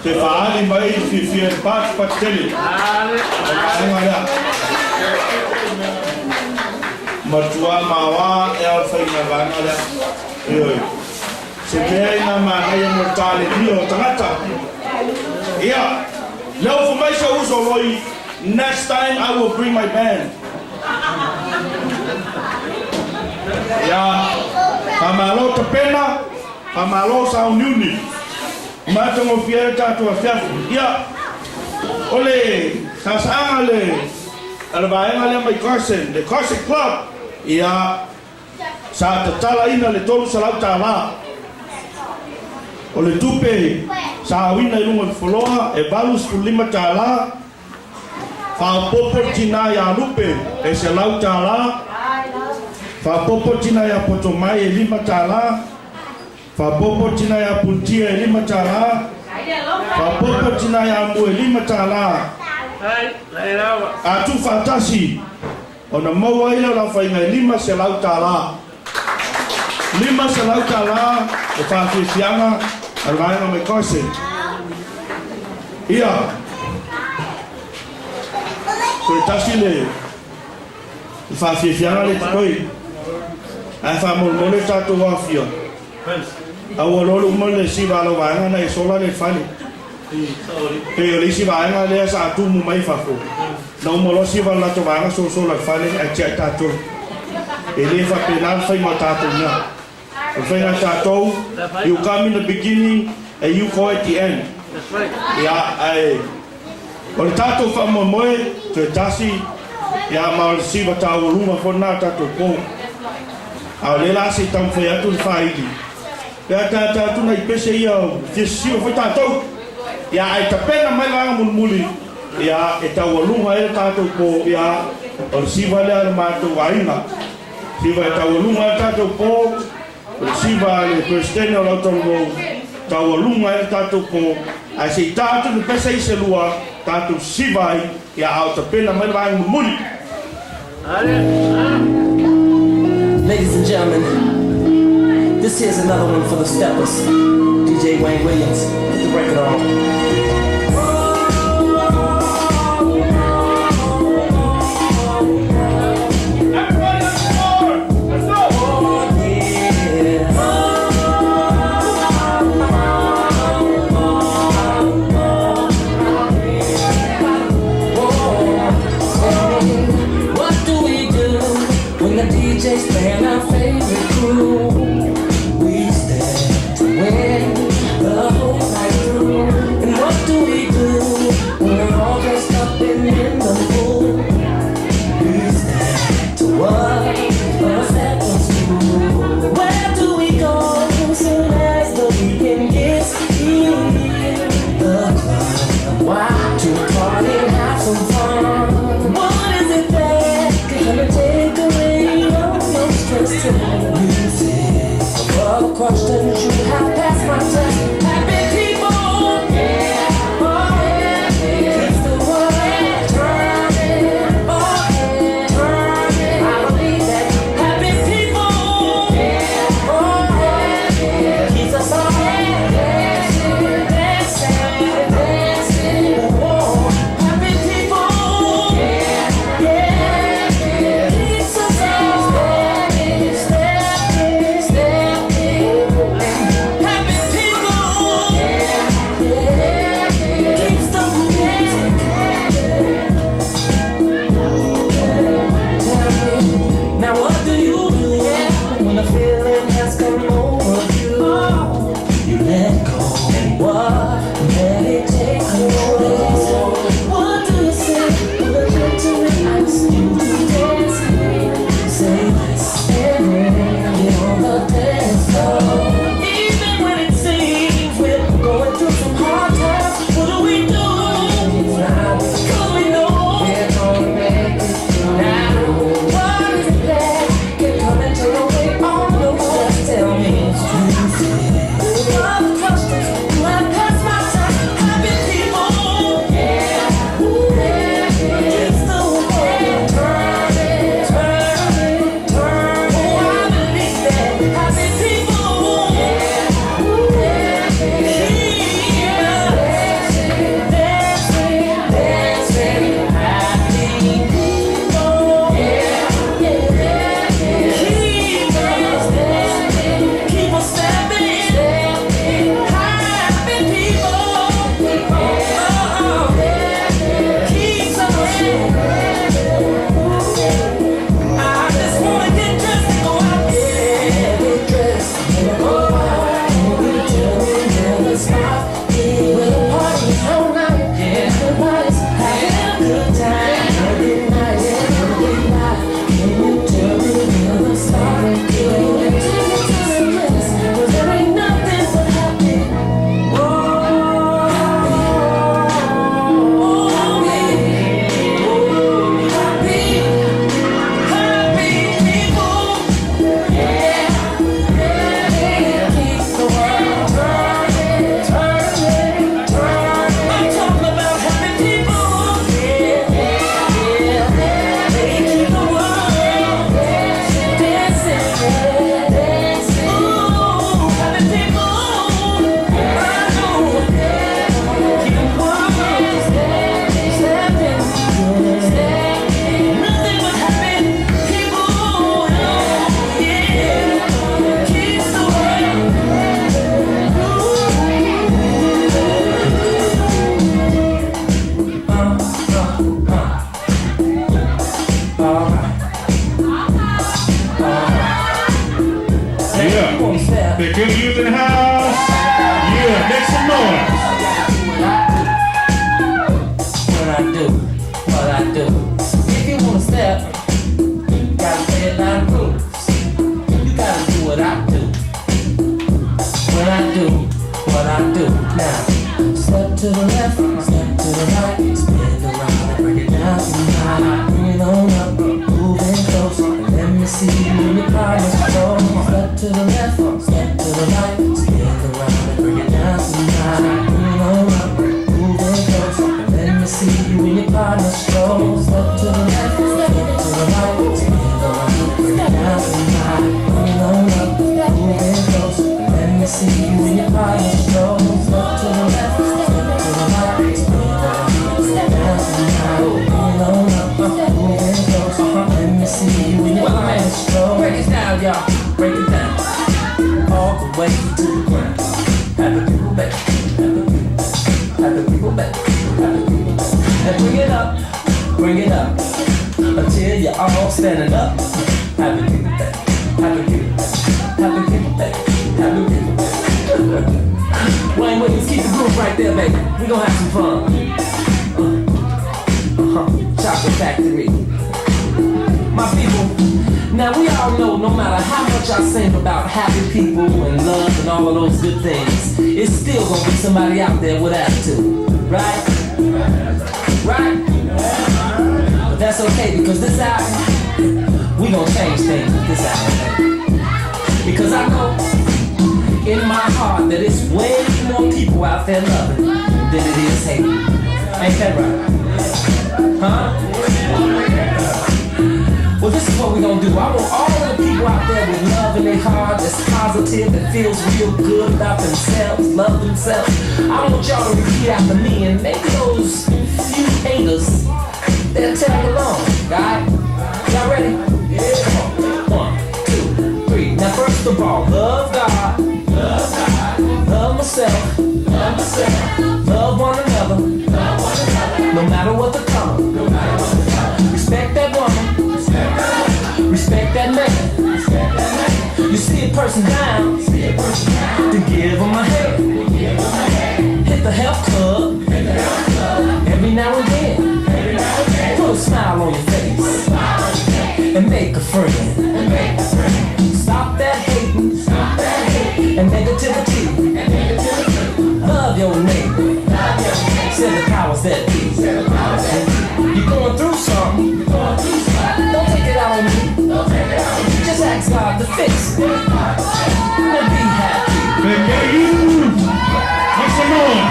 te whaani mai fi pat tele. Ainga rea. Matua mawa e al whainga vanga rea. Ioi. Se mea ina māngai e mortale dio tangata. Ia, leo for mai sa uso roi, next time I will bring my band. Ia, pamalo te pena, pamalo sa uniuni. Matango fiera tātua fiafu. Ia, ole, sasaanga le, alwaenga le mai Carson, the Carson Club. Ia, sa te tala ina le tolu salau tāla. O le tupe sa awina i lunga wholoa e balus ku lima tāla whapopo tina ia lupe e se lau tāla whapopo tina ia poto mai e lima tāla whapopo tina ia puntia e lima tāla whapopo tina ia mu e lima tāla atu whatasi o na maua ila la whainga e lima se lau tāla lima se lau tāla e whawhiwhianga Alvaenga mai Carson. Ia. Koe tasi le whawhiwhianga le tukoi. Ai whamolmole tātou wawhia. Au alolu umole le siwa alo vaenga na e sola le whani. Pe o le siwa vaenga lea sa atumu mai whako. Na umolo siwa lato vaenga so sola whani a tia tātou. E le whapenal whaima tātou nia. You come in the beginning and you go at the end. That's right. Yeah, o le tātou whamomoe, te tasi, ia ma o le siwa tāu ruma whona tātou pō. A o le lasi tam whai atu le whaidi. Pea tātou na i pese ia o te siwa whai tātou. Ia ai ta pena mai langa mulmuli. Ia e tau alunga e tātou pō. Ia o le siwa lea le mātou wainga. Siwa e tau alunga e tātou pō. Siva le presidente o lautongo tau alunga e tātou po ai se tātou le pesa i se lua tātou siva i a au ta pena mai vai muli. Ladies and gentlemen, this here's another one for the steppers. DJ Wayne Williams, put the record on. Playing our favorite crew, we stand to win the whole night through. And what do when we're all dressed up in the pool? We stand to what perfect ones do. Where do we go soon as the weekend gets here? The club, why to party and have some fun? What is it that gonna take away all your stress tonight? Music, above questions you have passed my test. Happy people, yeah. Good youth in the house. Yeah, make some noise. What I do. If you wanna step, gotta play it by the rules. You gotta do what I do. When I do what I do. Now, step to the left, step to the right, spin around and bring it down tonight. Bring it on up, moving close. Let me see you in your partner's clothes. Step to the left, step to the right, spin around and bring it down tonight. Bring it on up, moving close. Let me see you in your partner's clothes. Step to the left, step to the right, spin around and bring it down tonight. Bring it on up, moving close. Let me see you in your partner's clothes. Step to the left, step to the right, spin around and bring it down tonight. Bring it on up, moving close. Let me see you in your partner's clothes. Break it down, y'all. Break it down. All the way to the ground. Happy people back. Happy people back. Happy people back. And bring it up. Until you're all standing up. Happy people back. Happy people back. Happy people back. Happy people back. Wayne Williams, keep the groove right there, baby. We gon' have some fun. Chocolate Factory. My people, now we all know no matter how much I sing about happy people and love and all of those good things, it's still gonna be somebody out there with attitude, right? Right? But that's okay because this album, we gonna change things with this album. Because I know in my heart that it's way more people out there loving than it is hating. Ain't that right? Huh? Well, this is what we gonna do. I want all the people out there with love in their heart, that's positive, that feels real good about themselves, love themselves. I want y'all to repeat after me and make those few haters, they'll tag along, right? Y'all ready? Yeah. Come on. 1, 2, 3. Now first of all, love God, love myself, love one another, no matter what the color. Respect that woman. Respect that man. You see a person down, to give them a hand. Hit the health club every now and then. Put a smile on your face and make a friend. Stop that hating and negativity. Love your neighbor. Said the powers that be. You're going through something. Don't take it out on me. Just ask God to fix it. And be happy. Hey, you! Make some noise!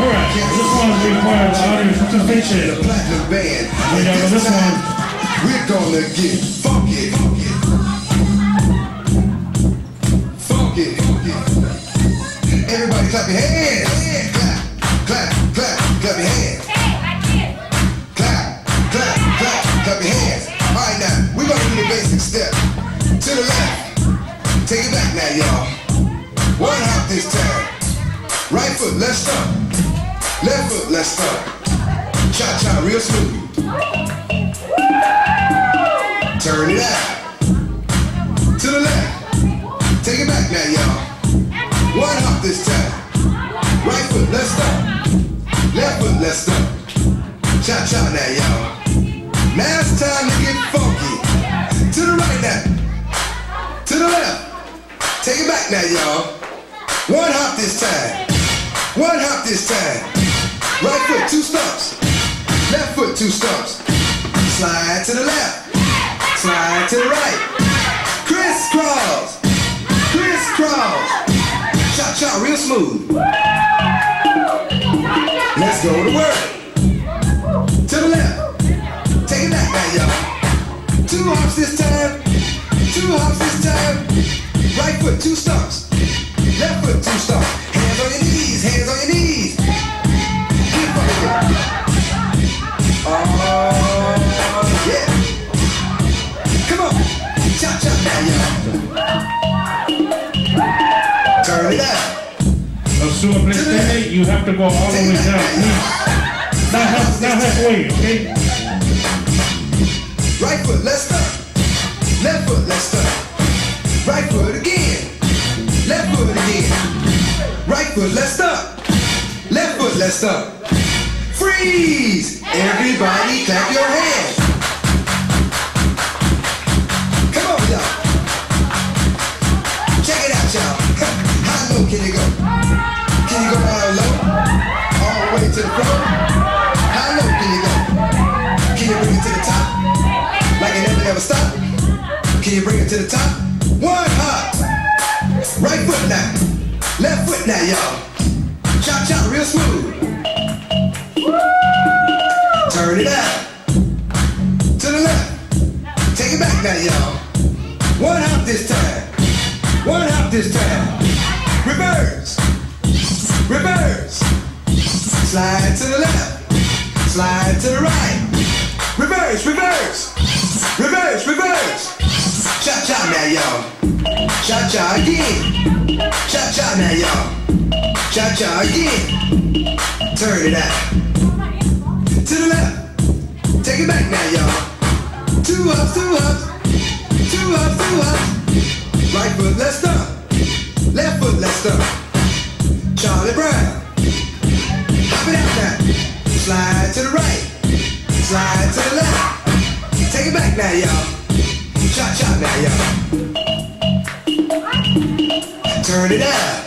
Alright, this one requires audience participation. The Platinum Band. Yeah, but this one, We're gonna get funky. Funky. Everybody clap your hands. Clap your hands. Clap your hands. All right, now, we're gonna do the basic step. To the left. Take it back now, y'all. One hop this time. Right foot, let's stomp. Left foot, let's stomp. Cha-cha, real smooth. Turn it out. To the left. Take it back now, y'all. One hop this time. Right foot, let's stomp. Left foot, let's stomp. Cha-cha now, y'all. Now it's time to get funky. To the right now. To the left. Take it back now, y'all. One hop this time. One hop this time. Right foot, 2 stumps. Left foot, 2 stumps. Slide to the left. Slide to the right. Crisscross. Crisscross. Cha-cha, real smooth. Let's go to work. To the left. Take it back now, y'all. 2 hops this time. 2 hops this time. Right foot, 2 stumps. Left foot, 2 stumps. Hands on your knees. Hands on your knees. Get funky. Oh, yeah. Come on. Cha-cha now, y'all. Turn it out. so if let's say you have to go all the way down, please. Not halfway, okay? Right foot, let's stop. Left foot, let's stop. Right foot again. foot, let's stop. Left foot, let's stop. Freeze! Everybody clap your hands. Come on, y'all. Check it out, y'all. How low can you go? Can you go all low? All the way to the floor? How low can you go? Can you bring it to the top? Like it never stop? Can you bring it to the top? One hop. Right foot now. Left foot now, y'all. Chop, chop, real smooth. Turn it out. To the left. Take it back now, y'all. One hop this time. One hop this time. Reverse. Reverse. Slide to the left. Slide to the right. Reverse, reverse. Reverse, reverse. Cha-cha now, y'all. Cha-cha again. Cha-cha now, y'all. Cha-cha again. Turn it out. To the left. Take it back now, y'all. Two hops, two hops. Two hops, two hops. Right foot, let's stop. Left foot, let's stop. Charlie Brown. Hop it out now. Slide to the right. Slide to the left. Take it back now, y'all. Cha-cha now, y'all. Turn it out.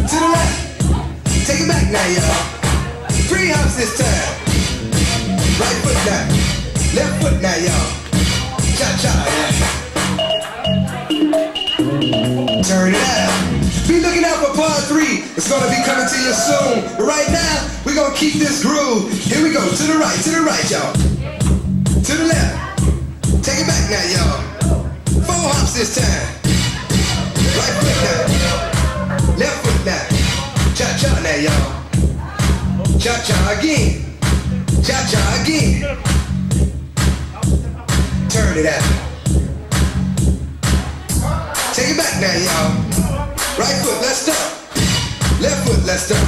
To the left. Take it back now, y'all. 3 hops this time. Right foot now. Left foot now, y'all. Cha-cha now. Turn it out. Be looking out for part 3. It's gonna be coming to you soon. But right now, we're gonna keep this groove. Here we go. To the right, y'all. To the left. Take it back now, y'all. 4 hops this time. Right foot now. Left foot now. Cha-cha now, y'all. Cha-cha again. Cha-cha again. Turn it out. Take it back now, y'all. Right foot, let's stop. Left foot, let's stop.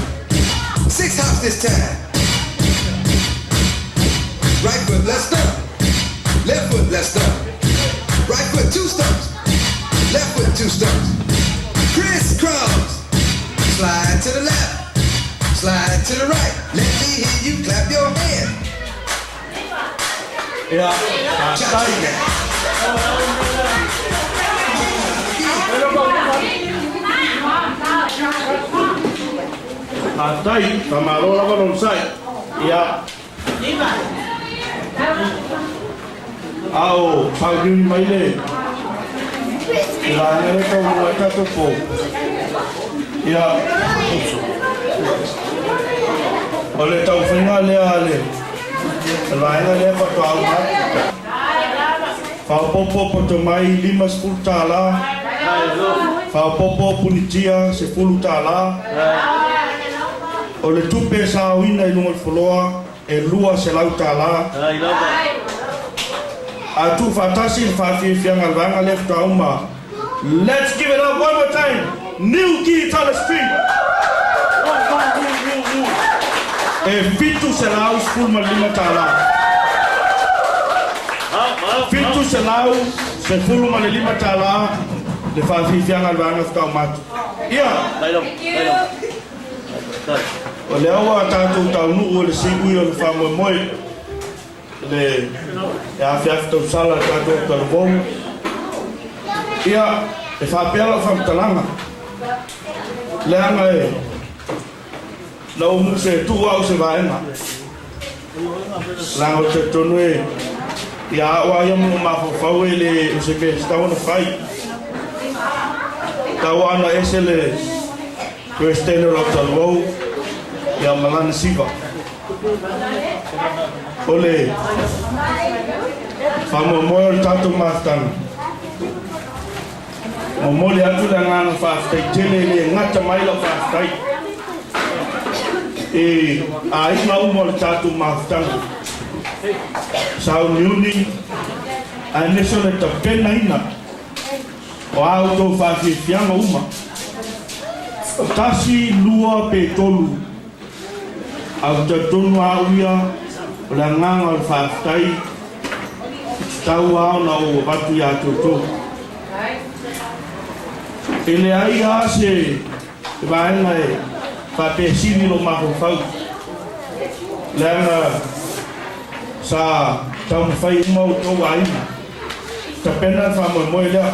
6 hops this time. Right foot, let's stop. Left foot, let's stop. Right foot, 2 stumps. Left foot, 2 stumps. Crisscross. Slide to the left. Slide to the right. Let me hear you clap your hands. Yeah. Cha-cha now. Atai, kamarola balonsai. Ya. Ao, pagin maile. La nere ko wata to po. Ya. Ole tau finga le ale. La le pa to au. Fa popo poto mai 5 tala. Fa popo punitia se tala. O le tupe sa wina i lunga foloa e lua se lau tala. A tu fatasi fafi fianga vanga left auma. Let's give it up one more time. New Key Tala Street. E fitu se lau school malima tala. Fitu se lau se fulu malima tala. Le fafi fianga vanga left auma. O le awa tātou tau nuu o le siwi o le whamoe moe le e awhiawhi tau sala tātou tau wong ia e whapeala whamtalanga le anga e na o muse e tu au se vaenga langa o te tonu e ia awa ia mo mawhawhau e le o se ke stawana whai tau ana ese le Kristene o tau wau ia malana siva. Ole whamo moe o tātou mātana. O mole atu la ngāna whāwhai tele le ngata maila whāwhai. E a ina umo le tātou mātana. Sao niuni a neso le ta pena ina. O au tō whāwhi whianga uma. Tasi lua pe tolu. Au te tonu auia, o la nganga o whaafitai, tau au na o watu i a tōtō. E le ai a se Te vai ngai fa pe sini lo ma fau. Lenga sa tau fai mo to wai. Ta pena fa mo le.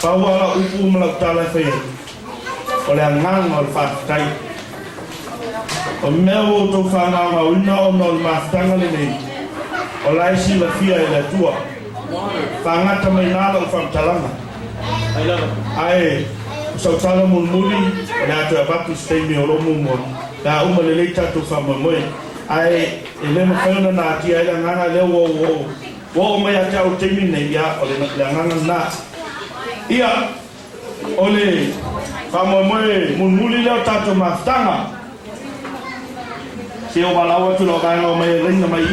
Pa wala upu mala tala fai. Ole ngang ol fa tai. O meu to fa na ma una o no ma tanga le nei. Olai si la fia e la tua. Tangata mai nala o fa talanga. Ai so tala mun muli na to abatu stay me o mo mo. Da uma le leita to fa mo mo. Ai ele mo fa na ti ai ngana le wo mai ata o te mi nei ya o le ngana na. Ia ole fa mo mo mun muli le tato mastanga. Se o balawa tu lo ka no mai ringa mai.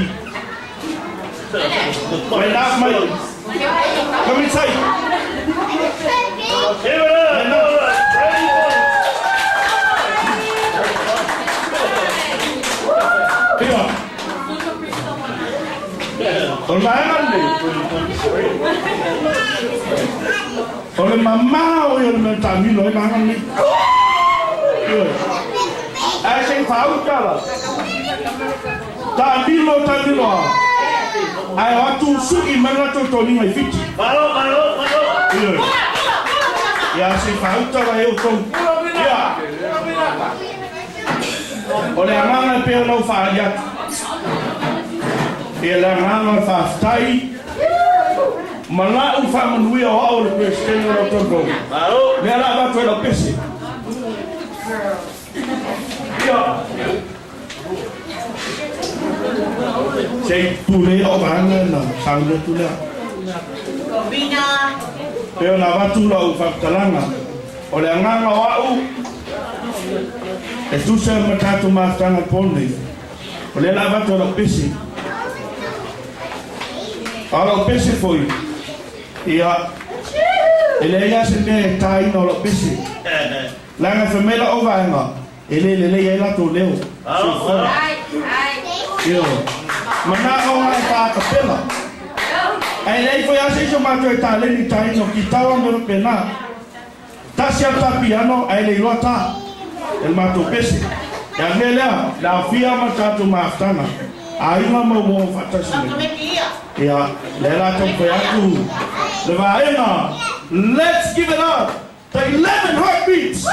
Mai na mai. Come inside. Oleh mama yang minta milo mangan ni. Saya tahu kalau tak milo. Ai watu suki mana tu toni mai fiti. Malo. Ya si falta la eu ton. Ya. Oleh amanga pe no faja. Ela amanga fa stai. Mala u fa manui o au le presidente no togo. Malo. Mera va tu lo pesi. Ya. Sei pule o bana na sangre tula. Combina. Pero na batula o faktalanga. Ole nganga wau. E tu se matatu mastanga pone. Ole la batula pesi. Alo pesi foi. Ia. Ele ia se me tai no lo pesi. Langa femela o vanga. Ele ia la to leo. Ai. Yo. Mana o ai pa kapela. Ai lei foi assim que o mato está ali ni tai no kitao no pena. Ta sia ta piano ai lei lota. El mato pese. Ya vela la fia matato maftana. Ai mama mo fatasi. Ya, lela to foi aku. Leva let's give it up. The 11 heartbeats.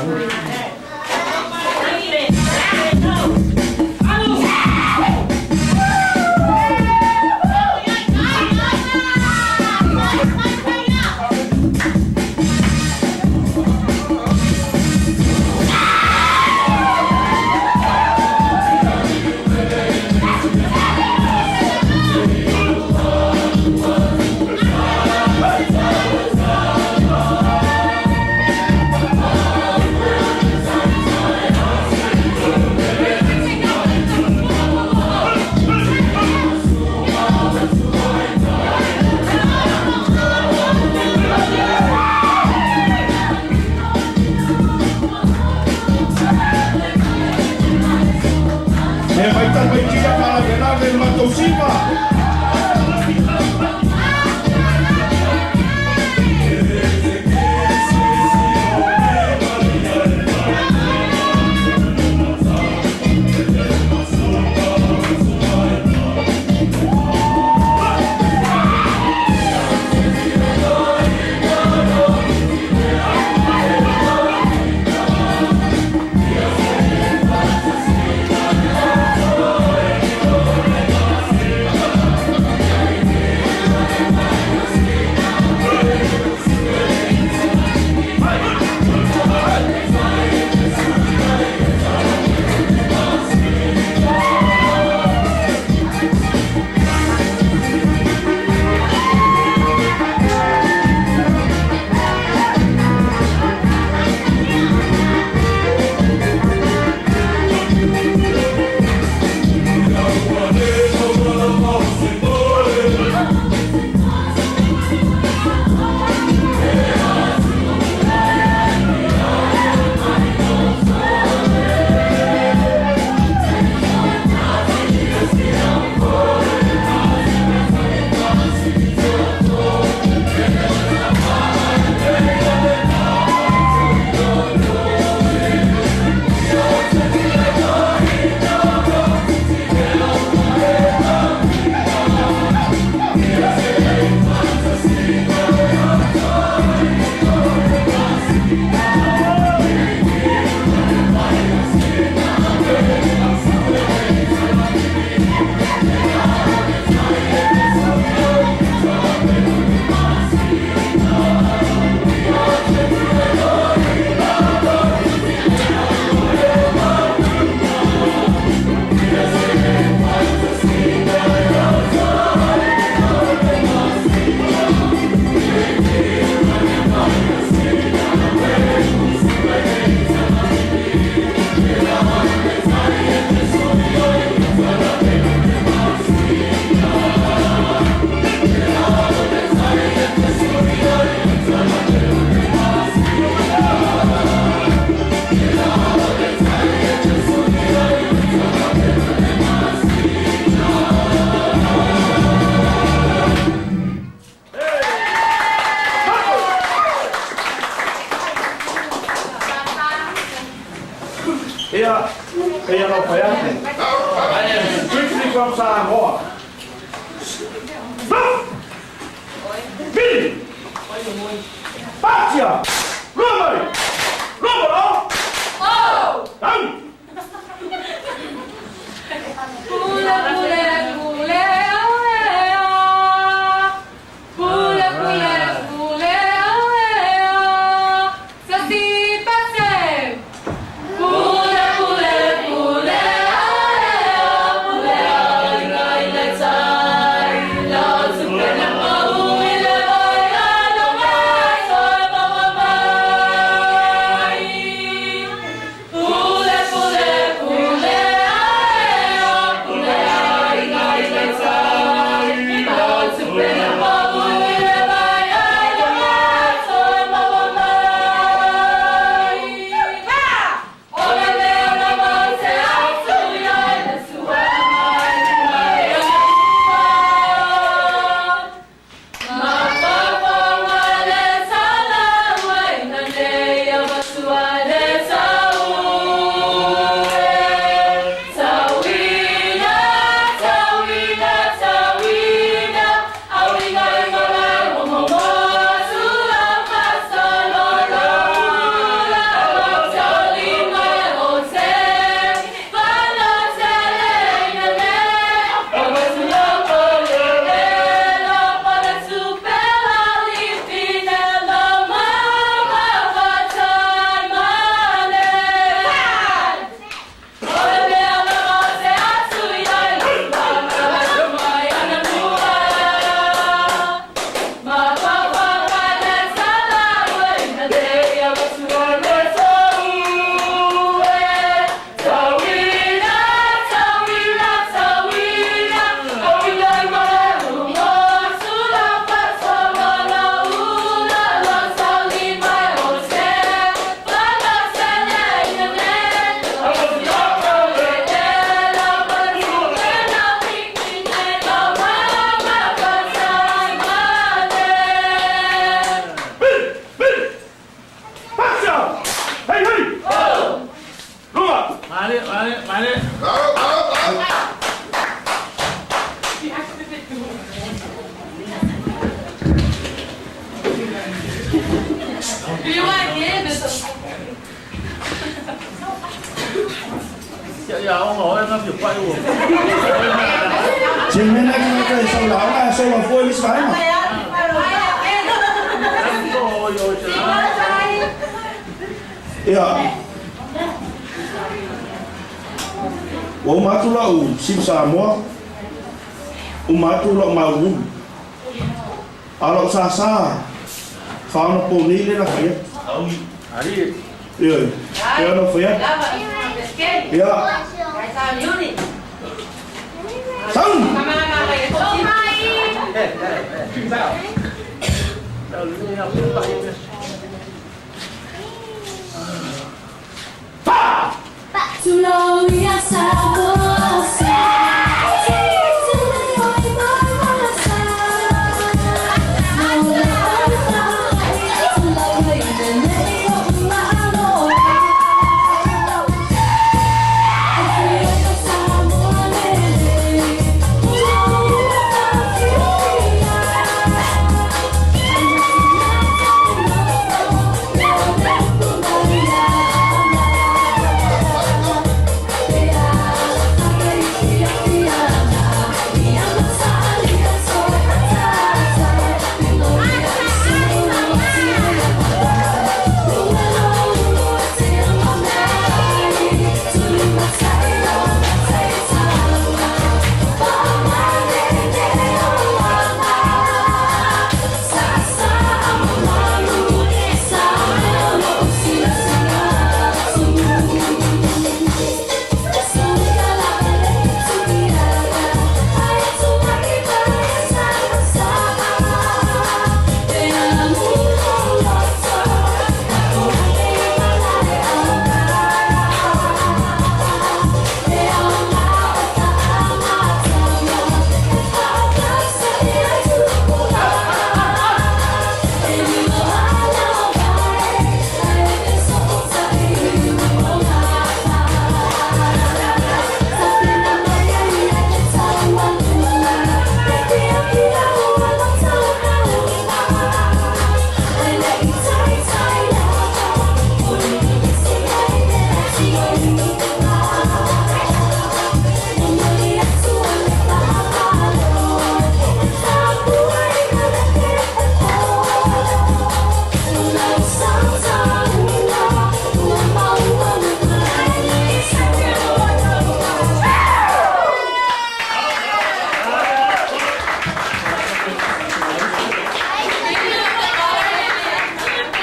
Bye. มาเลย Do you want to get this? Dạ ông hỏi em làm việc quay luôn. Trên bên anh cái sau đó là sau là vui với xoáy mà. Rồi rồi Iya. Wa matu la u sim sa mo. U matu la ma u. Alo sa sa. Fa no po ni le na fa. Ari. Iya. Ya no fa. Iya. Sang. Gloria sabrosa.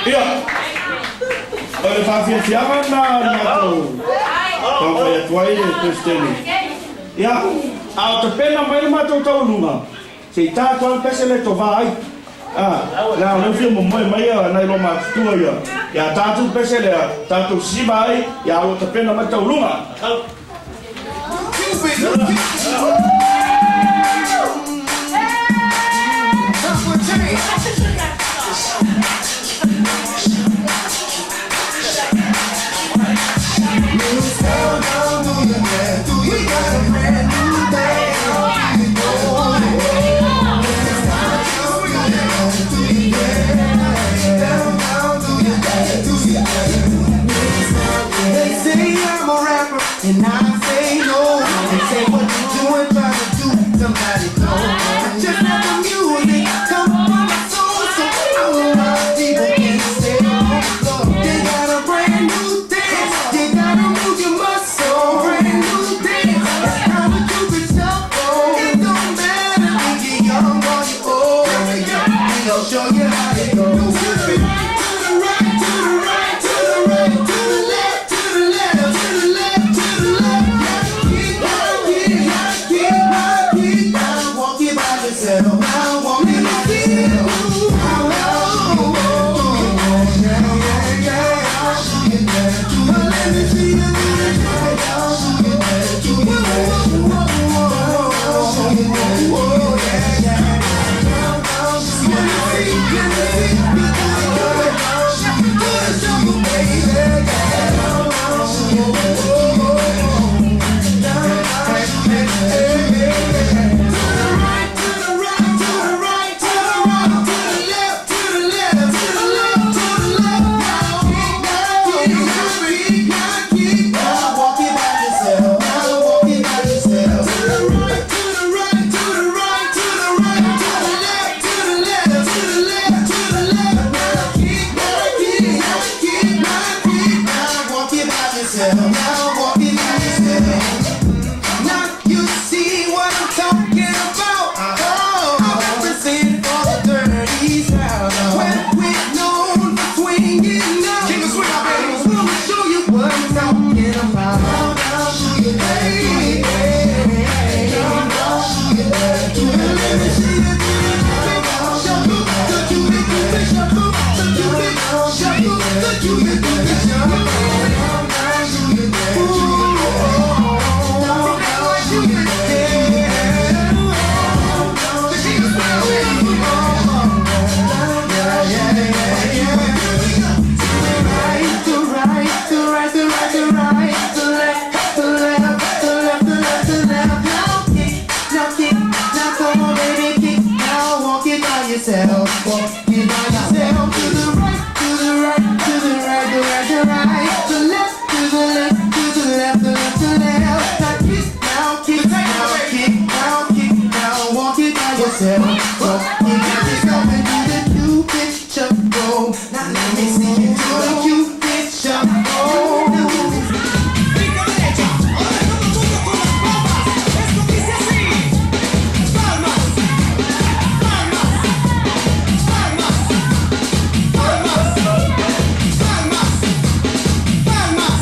Iya. Oleh pasien siapa na tu? Kau ya tuai ni Kristen. Ya, au te pena mai ma tu tau lunga. Se ta tu pesele to vai. La no fi mo mai na lo ma tu ya. Ya ta tu pesele ta tu si vai ya au te pena ma tau lunga. They say I'm a rapper, and I say no. They say what you doing, trying to do somebody know. I just let the music come from my soul, so I know my people can stay on the floor. They got a brand new dance, they gotta move your muscle. Brand new dance, that's how we do it, so it don't matter if you're young or you're old. We'll show you how it goes. Walk your body. right, to right, to right, to left, to left, to left, to left, to left. Now kick, now come on, baby, kick. Now walk it by yourself, walk it by yourself. To the right, to the right, to the right, to right, to right, to left, to the left, to the left, to left, to left. Now kick, now kick, now kick, now kick, now walk it by yourself, walk it by yourself. And do the Cupid shuffle. Now let me see you do the Cupid shuffle. Brinca derecha, ahora todo el mundo con las palmas. Esto dice así. Palmas, palmas, palmas, palmas, palmas, palmas.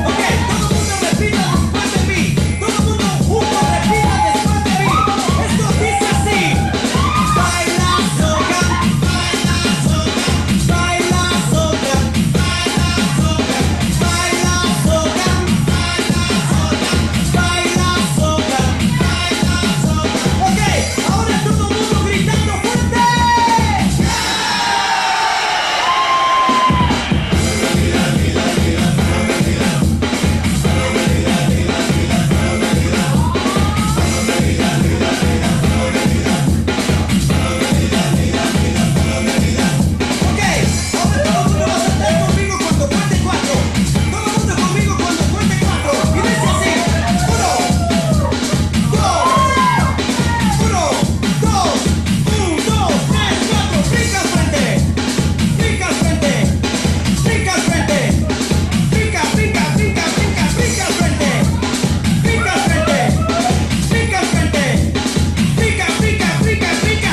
Ok, todo el mundo repita después de mí. Todo el mundo junto repita después de mí. Esto dice así. Baila soca, baila soca, baila soca, baila soca, baila soca, baila soca. Ok, ahora todo el mundo gritando fuerte. Ok, ahora todo el mundo va a saltar conmigo cuando cuente 4. Todo el mundo conmigo cuando cuente 4. Y dice así. 1, 2, 1, 2, 3, 4. Brinca al frente. Brinca al frente. Brinca al frente. Brinca, brinca, brinca, brinca, brinca al frente. Brinca al frente. Brinca al frente. Brinca, brinca, brinca, brinca.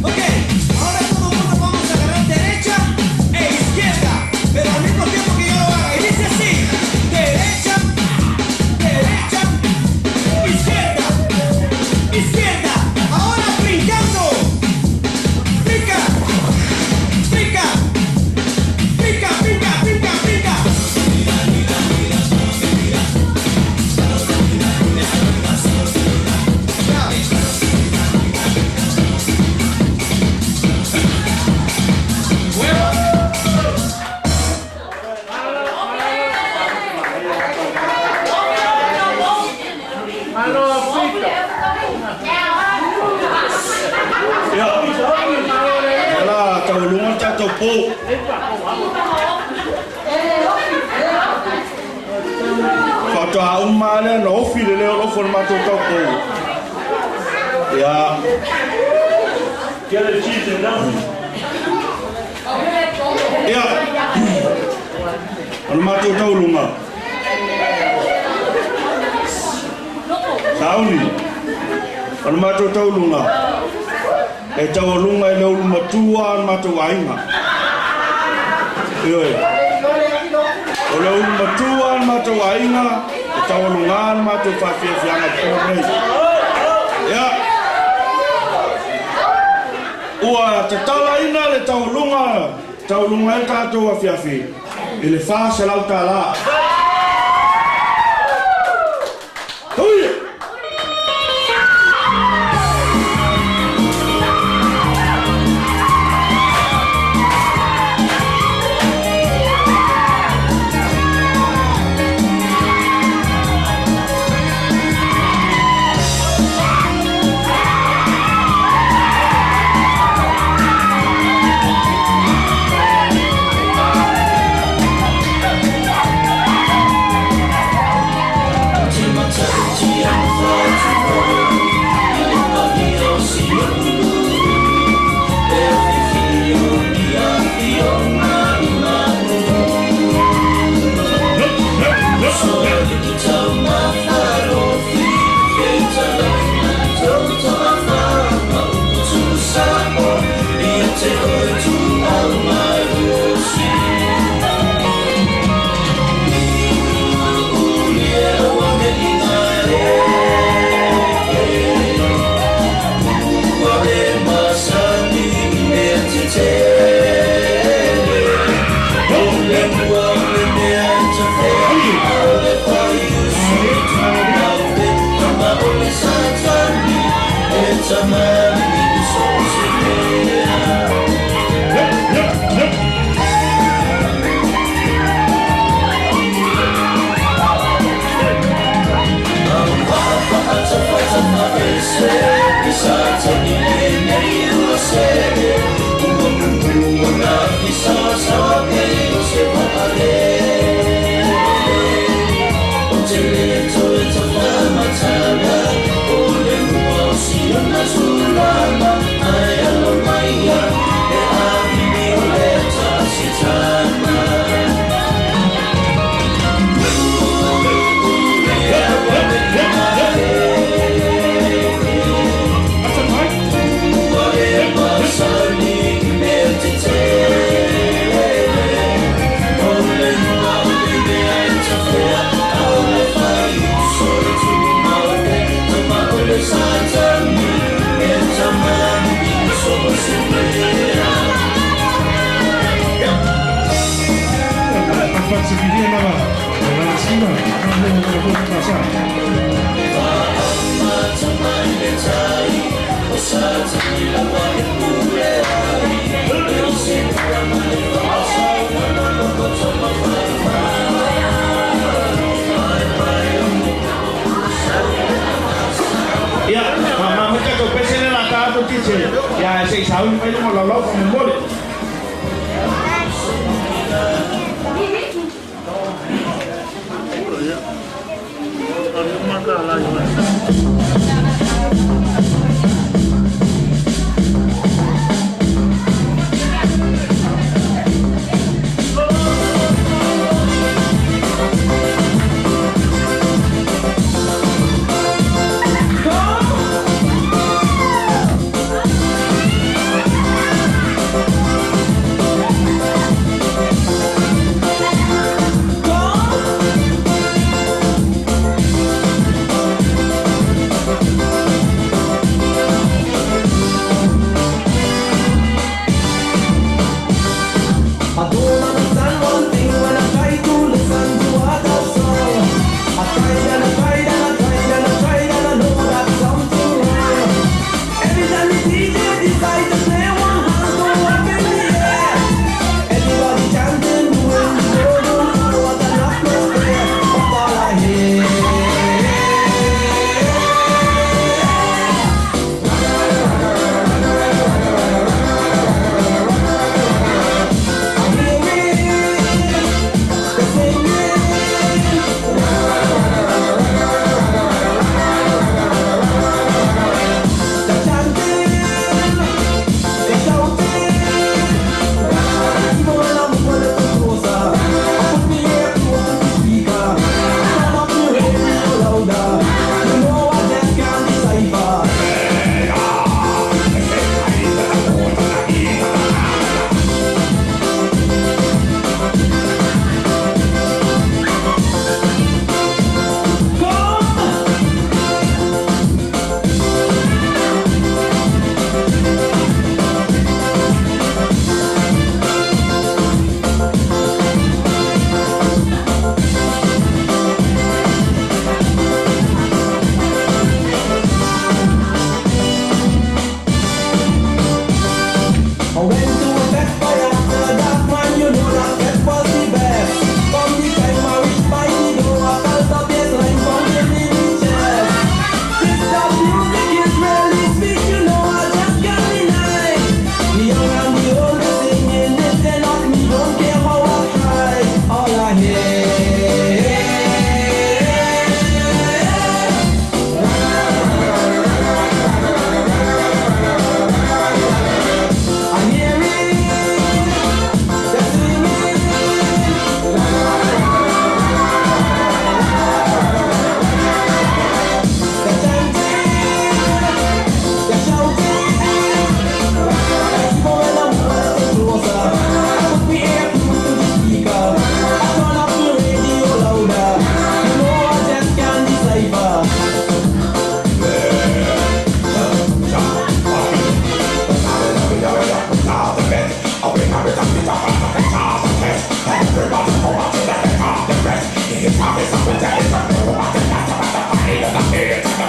Ok, ahora todo el mundo vamos a agarrar derecha e izquierda, pero al mismo tiempo que yo lo haga. Y dice así: derecha, derecha, izquierda, izquierda. Ahora brincando. Brinca, brinca, brinca, brinca, brinca, brinca. Ela taulunga tato po. Fata umale no file le lo formato tapo. Ya. ¿Quieres chiste, no? Ya. Formato taulunga. Sauni. Formato taulunga. E taulunga e leu matua matua ainga. Yo. O leu matua matua ainga. E taulunga matua fafia fianga pore. Ya. Ua te talaina le taulunga e tatou afiafi. Ele fa se lauta la. Hui! Bye. Ya, ese sabe un país como la loca, como un mole.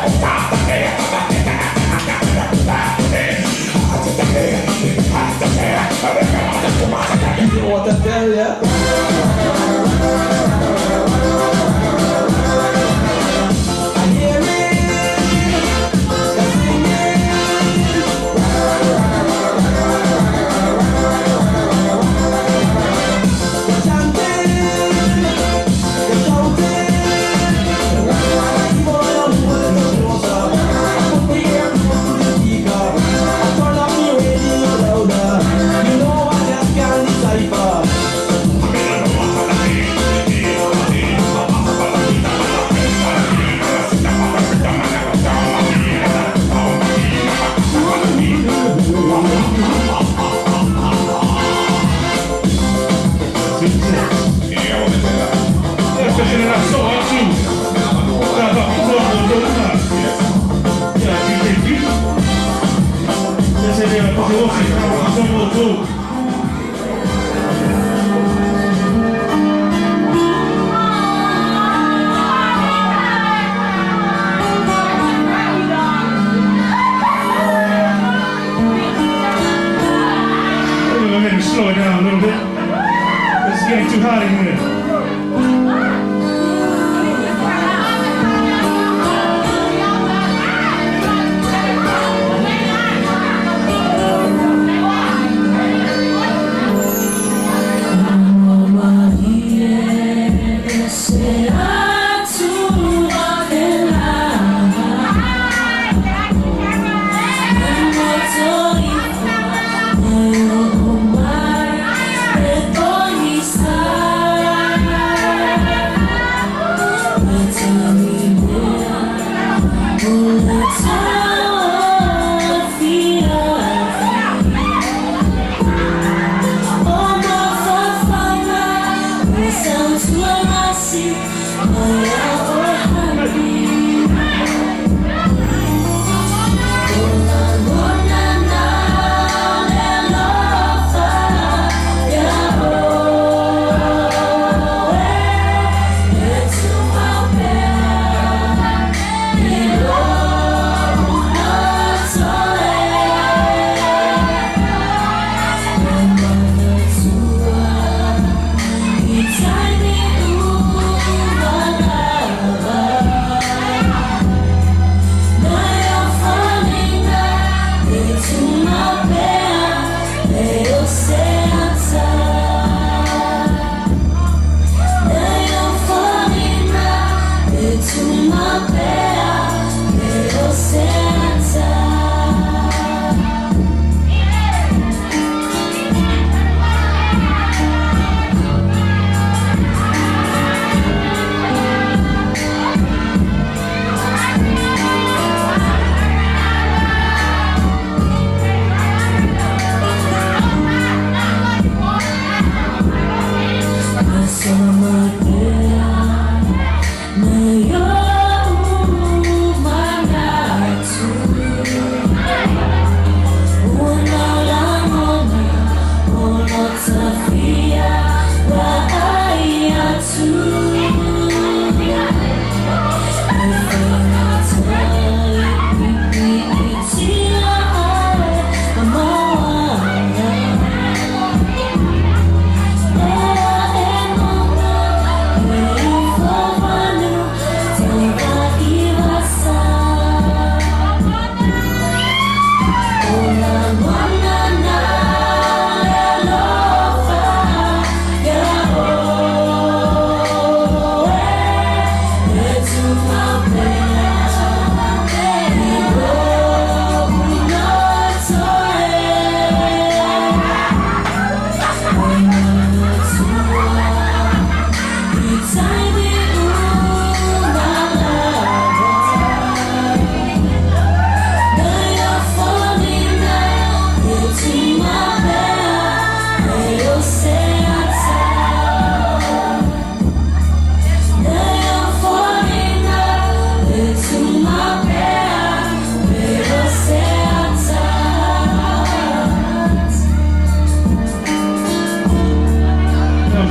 It's tu. We're going to slow it down a little bit. It's getting too hot in here.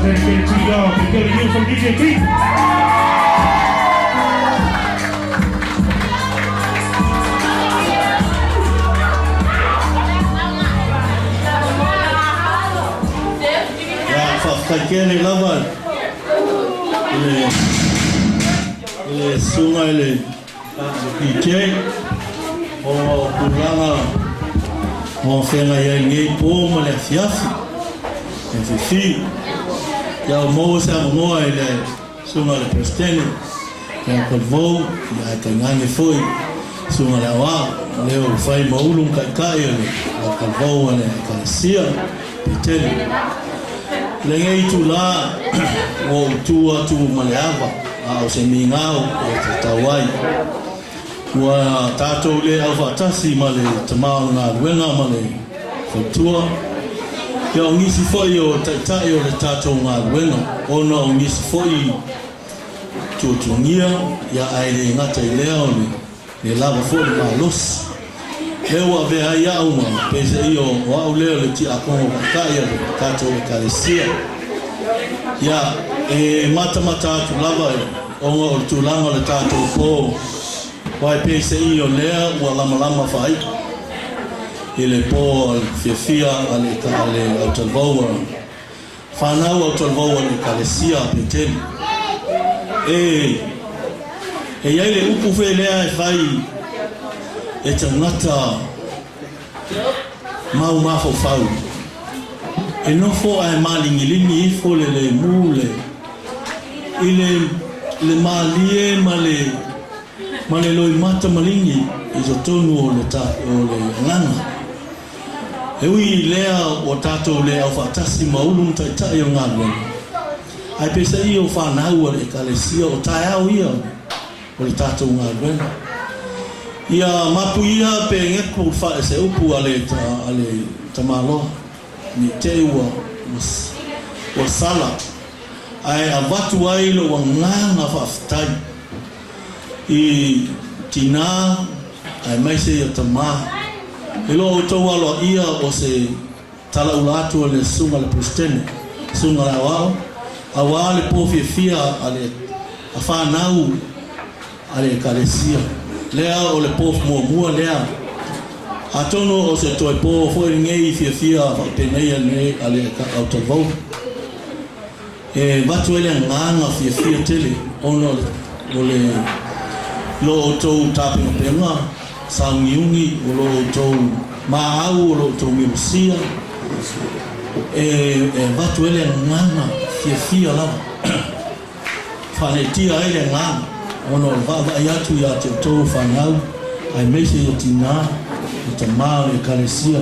Dedicated to y'all. Can go to you from DJ Pete. Whakakene lava le sunga le DJ o kulanga o whenga ia ngei pō ma le fiafi e whiwhi ia o mou sa moa i le sunga le prestene ia kalvou ia ka ngane foi sunga le awa leo whai maulung kai o kalvou le kalasia i tele le ngai tu la o tu atu maleava a o se mingao o te tawai wa tato le alfa tasi male tamau na wenga male futua ya o ngisi foi o tai o le tato nga wenga ona o ngisi foi tutungia ya aile ngata leo le lava foi ma los Lewa ve ai auma pese io wa uleo le ti akon kaya kato kalesia ya mata tu lava o tu langa le tato po wa pese io lea wa lama fai ile po fia ale autalvoa fanau autalvoa le kalesia peteni ia ile upu fe lea fai e tangata mau fau e no fo ai malingilingi i fo le mule ile le malie male loi mata malingi i so tonu o le nganga e ui lea o tato le au fatasi maulu tai o ngangwe ai pesa i o whanau o le kalesia o tai au ia o le tato ngangwe ia mapu ia pe ngepo fa se upu ale tamalo ni teua o sala ai avatu ai lo wanganga faftai I tina ai mai se tama elo to walo ia o se tala ulatu le sunga le pristene sunga la wao awale po fia ale afanau ale kalesia lea o le po mua lea atono o se toi po foi ngei fia pe nei ale autovou batu ele nganga fia tele ono le lo to tapi penga sangiungi lo to maau lo to musia batu ele nganga fia la fanetia ele nganga ono va ya to fanau ai mese tina tama e kalesia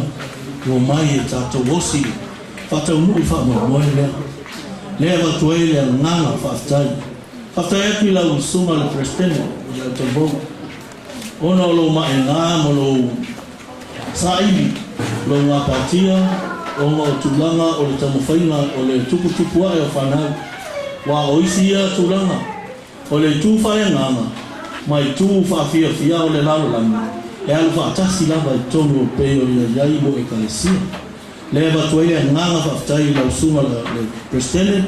o mai tato wosi fata unu fa mo le va to ele nganga fatai ki la usuma le prestene ya to bo ono lo ma enga lo sai lo ngapatia ono tulanga o le tamufaina o le tupu ai fanau wa oisia tulanga o le tu fai ngama mai tu fa fia o le lalo lama e alu fa tasi lava i tonu o peo i a iaibo e kalesia leva tu e nganga fa ftai la usuma le prestene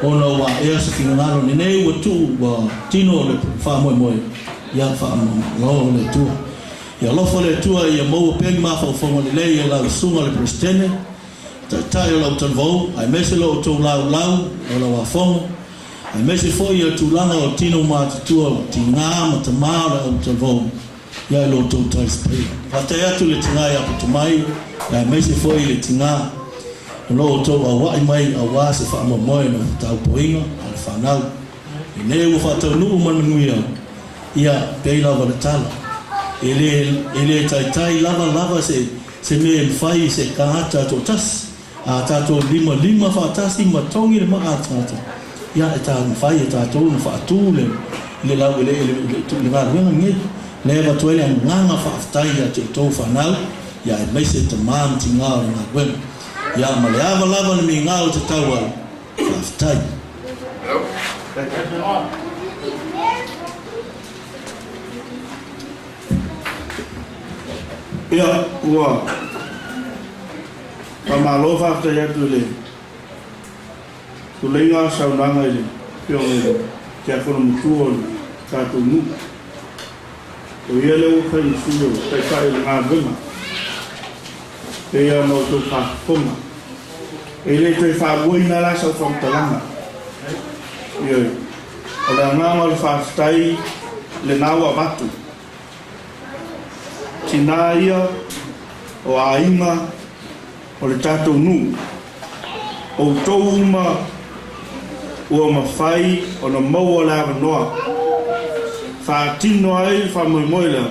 ono wa ea se finangaro ni nei wa tu wa tino le fa moe ia fa lo le tu ia lofo le tu ia mo pegi ma fa fongo le lei la usuma le prestene tai o la utanvou ai meselo o tu lau o la wa fongo ai mese foi ia tulanga o tino matutua tinga matamara o tavo ia lo to taispei fata ia tu le tinga ia putumai ai mese foi le tinga lo to wa mai awa se fa mo moi no tau poinga al fanau ne u fata nu manuia ia peila valetala ele tai lava se me fai se kahata to tas a tato lima fa tasi matongi le ma atata ya eta fai eta to no fa tu le la le va ngi le va to le nganga fa tai ya to fa nau ya mai se te mam tinga na gwen ya ma le ava lava ni ngao te tawa fa tai ya wa pamalo fa tai ya tu le tulenga saunanga ile pio ile kia kono mutuo kato nu o yele o kai suyo kai ngavema e no to fa koma ele te fa boina la sa from talanga yo o la ngama fa stai le nawa batu tinaia o ainga o le tato nu o touma ua mawhai o na maua lawa noa. Whaatino ai whamoimoila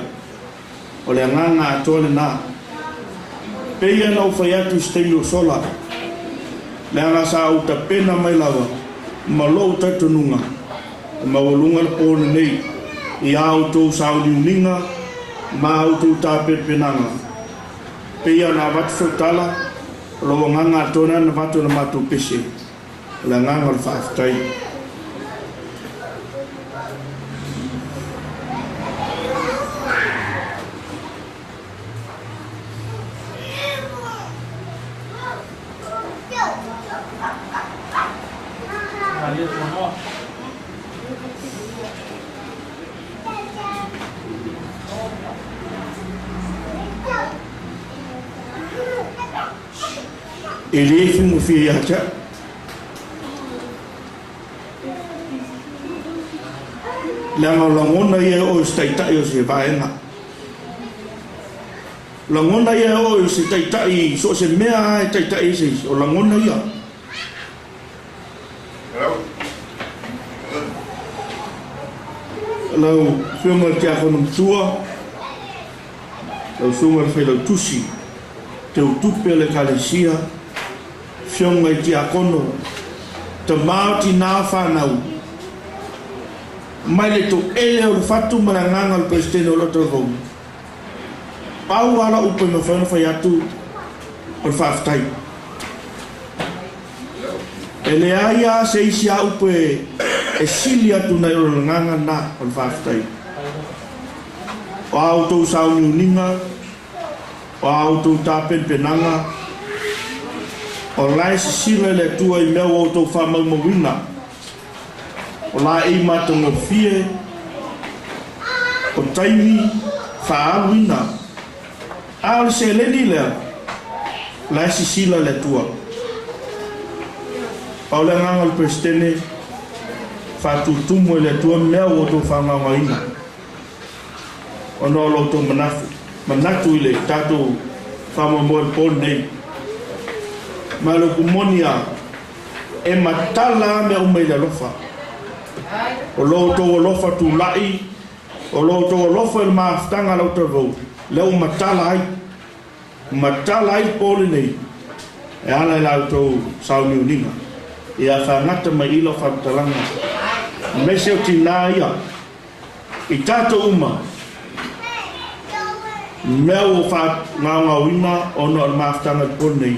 o le nganga atoa le nā. Peia nau whai atu steilo sola. Le anga sa au ta pena mai lawa, ma lou tatununga, ma walunga le pōne nei, i au tō sao liuninga, ma au tō tā pepenanga. Peia na watu whautala, lo nganga atoa na watu na matu pese. La nganga le whaafitai. e le fingo fi acha langona ia o staitai o se vaenga langona ia o se taitai so se mea e taitai se o langona ia lau whiunga te akonum tua lau whiunga whailau tusi te utupe le kalesia whiunga i te akono te maoti nā whanau mai le to ele o le fatu maranganga le presidente o loto vau pau ala upe ma whana whai atu o le whaftai ele aia se isi a upe e sili atu nei o le nganga na o le whaftai o autou sau niuninga o autou tāpen penanga o lai se sila le tua i mea o autou whamau mawina o la e matongo fie o taimi whaawina a se leni lea la si sila le tua o le nganga le presidente whatutumu le tua mea o to whangawaina o no lo to manatu i le tato whamamoe pon nei malo kumonia e matala mea umeila lofa o lo to lofa tu lai o lo to lofa il maftanga lo to vo le o matala ai pole nei e ala la to sau niuninga e a whangata mai ilo whamtalanga me se o tina ia i tato uma mea o ngā wina o no il maftanga pole nei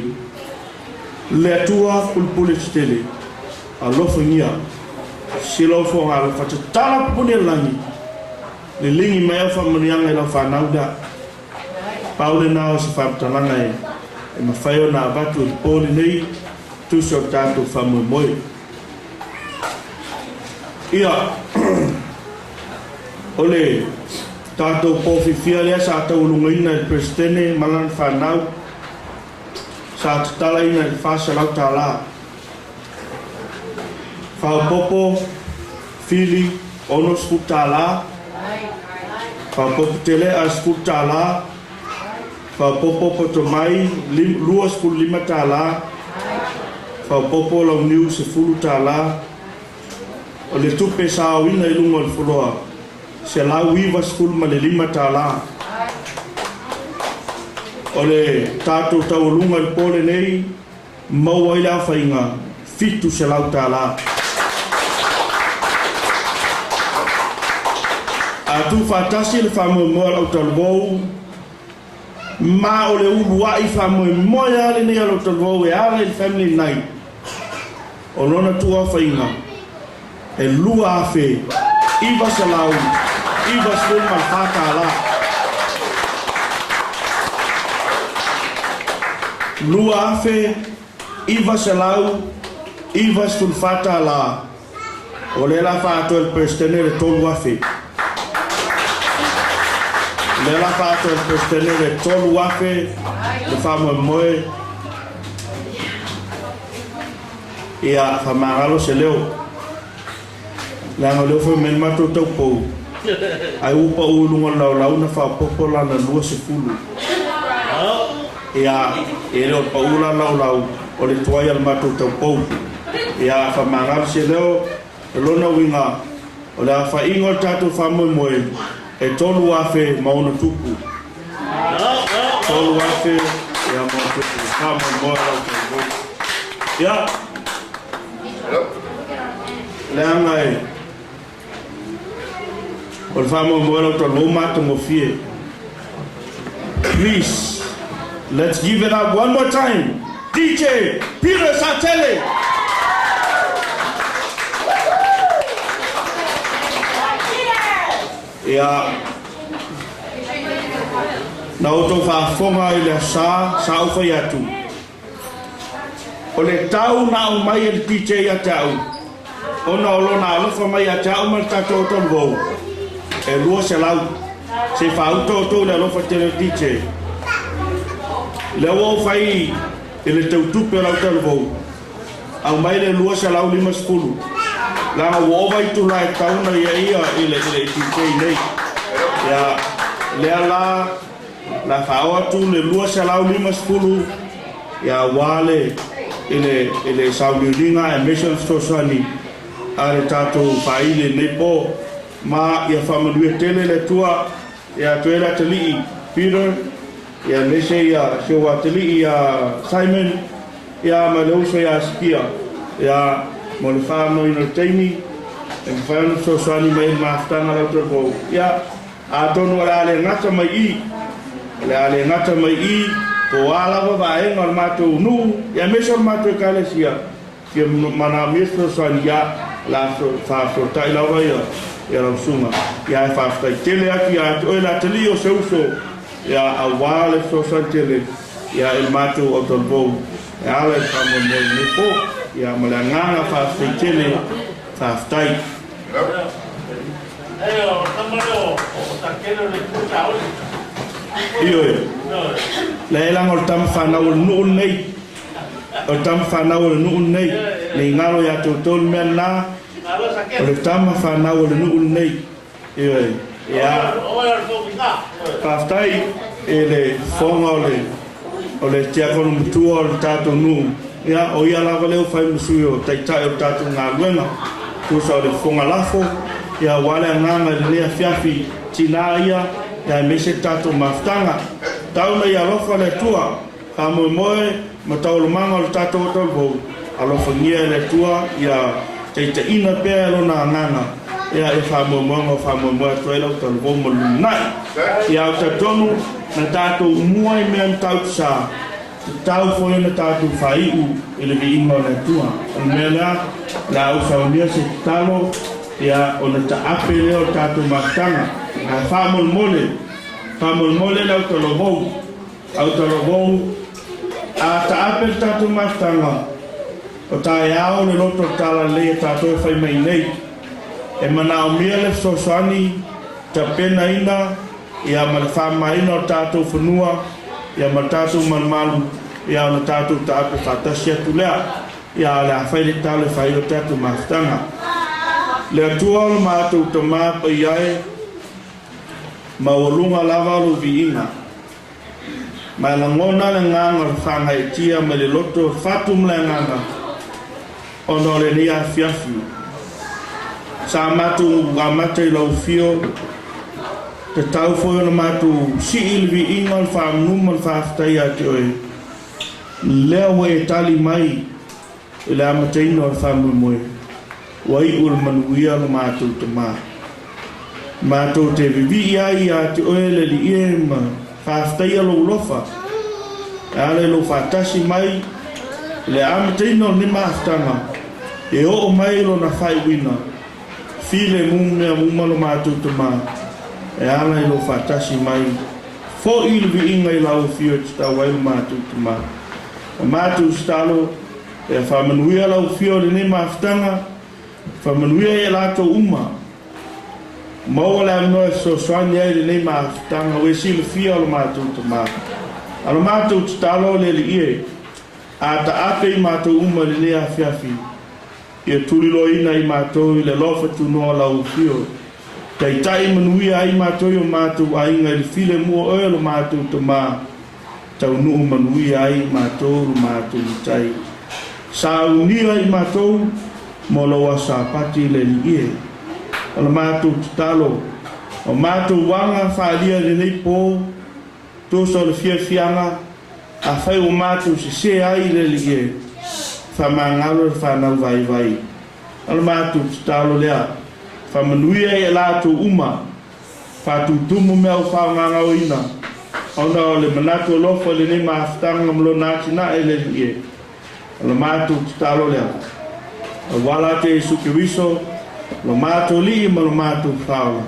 le atua pulpule tele a lofa ngia silo fo ngalo fatu tala pune langi le lingi mai fa manianga la fa nauda paule na o se fa talanga e ma faio na batu pole nei tu so tato fa mo ia ole tato po fi fia sa ta ulungaina il presidente malan fa nau sa tala ina fa sa la tala fa popo fili ono skutala fa popo tele a skutala fa popo potomai lua skul lima tala fa popo lo niu se fulu tala o le tupe sa wina ilungo al fuloa se la wiva skul ma le lima tala o le tato taulunga al pole nei mau ila fainga fitu se la tala tu fatasi le famo mo au talvo ma o le ulu ai famo mo ya le ne au talvo e ala il family night o lona tu afaina e lua afe iva salau iva sul mal fatala lua afe iva salau iva sul fatala o le la fato il presidente le tolu afe le la fato il presidente le tolu afe le famo moe e a famagalo se leo la ngalo fo men mato tau po ai upa ulunga lau na fa popola na lua se fulu e a ele pa ula lau o le toia al mato tau po e a famagalo se leo lona winga o la fa ingo tatu famo moe e tolu afe mauna tupu tolu afe ya mauna tupu famo moe ya Langai. Ol famo moe to loma to mofie. Please, let's give it up one more time. DJ Peter Satele. Ya na auto fa fonga ile sa ufa yatu ole tau na o mai el DJ ya tau ona olona lo fa mai ya tau mal ta to go e luo se lau se fa auto to le lo fa tele DJ le wo fai ele tautupe lau talvou au mai le lua sa lau 50 la wo vai tu lai tauna ia ile tikei nei ya le ala la fawa tu le lua sa lau 50 ya wale ile saudilinga e mission sosani ale tato faile nepo ma ia famalue tele le tua ya tuela tali Peter ya lese ya sewa tali ya Simon ya malausa ya skia ya molfano ino taimi e fano sosani mai maftanga la trobo ya atono ale ngata mai ale ngata mai ko ala ba e ngal mato nu ya mesor mato kalesia ke mana mesor sania la fa so tai la va ya la suma ya fa sta tele aki ya o la tele o so ya awale so tele ya el mato o tolbo ya ala kamo ne po ya malanga fa sta tele fa stai tamaro o takelo le kutao iyo la elang o tam fana o nu nei o tam fana o nu nei le ngalo ya totol mena o tam fana o nu nei iyo ya pastai ele fonga o le tia con mutu o tato nu ya o ya la vale o fai musuyo tai tai o tato ngaluenga tu sa le fonga lafo ya wala nganga le fiafi tinaia ya mese tato maftanga tauna ya lofa le tua kamo moe matau manga le tato tolbo alofa ngia le tua ya teita ina pe lo na nganga ya e famo mo toelo tolbo mo nai ya tatonu na tato muai men tautsa tau foi na tato faiu ele vi inga le tua mela la usa se talo ya ona ta apele o tato maftanga a famol mole la autolobo a ta apel tatu mastanga o ta yao le loto tala le tatu fai mai nei e mana o miele sosani ta pena ina ya malfa mai no tatu funua ya matatu malmalu ya no tatu ta apel fata siatulea ya la fai le tala fai o tatu mastanga le tual ma tu toma pa yae mawalunga lava lu viinga ma la ngona le nganga fanga tia me le loto fatum le nganga ono le nia fiafi sa matu gamate lo fio te tau fo no matu si il viinga fa numel fa sta toy le we tali mai le amate no fa mo wai ul manuia no matu toma mato te vivi ai a te oele li iema whaftai alo ulofa ale lo whatasi mai le amteino ni maftanga e o mai lo na whai wina file mumea mumalo mato tuma e ala lo whatasi mai fo ilvi inga i lau fio tita wailu mato tuma mato stalo e whamanuia lau fio le ni maftanga whamanuia e lato uma mo la no so sonia le nei ma tanga we sil fio lo ma tu ma alo ma tu stalo le ie ata ape ma tu uma le a fiafi e tuli lo ina i ma to le lo fa tu no la u fio tai tai manui ai ma to yo ma tu ai ngai file mo e lo ma tu ma tau nu manui ai ma to ma tu tai sa uni ai ma to mo lo wa sa pati le ie o mātou talo o mātou wanga whaalia le nei pō tō so le fianga a whai o mātou se ai le lie whamangalo le whanau vai o mātou talo lea whamanuia e lātou uma whatutumu mea o whaonganga o ina ona o le manato lofa le nei maafutanga mlo nāti na e le lie o mātou talo lea o wala te sukiwiso lo mato li ma lo mato fala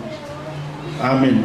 amen.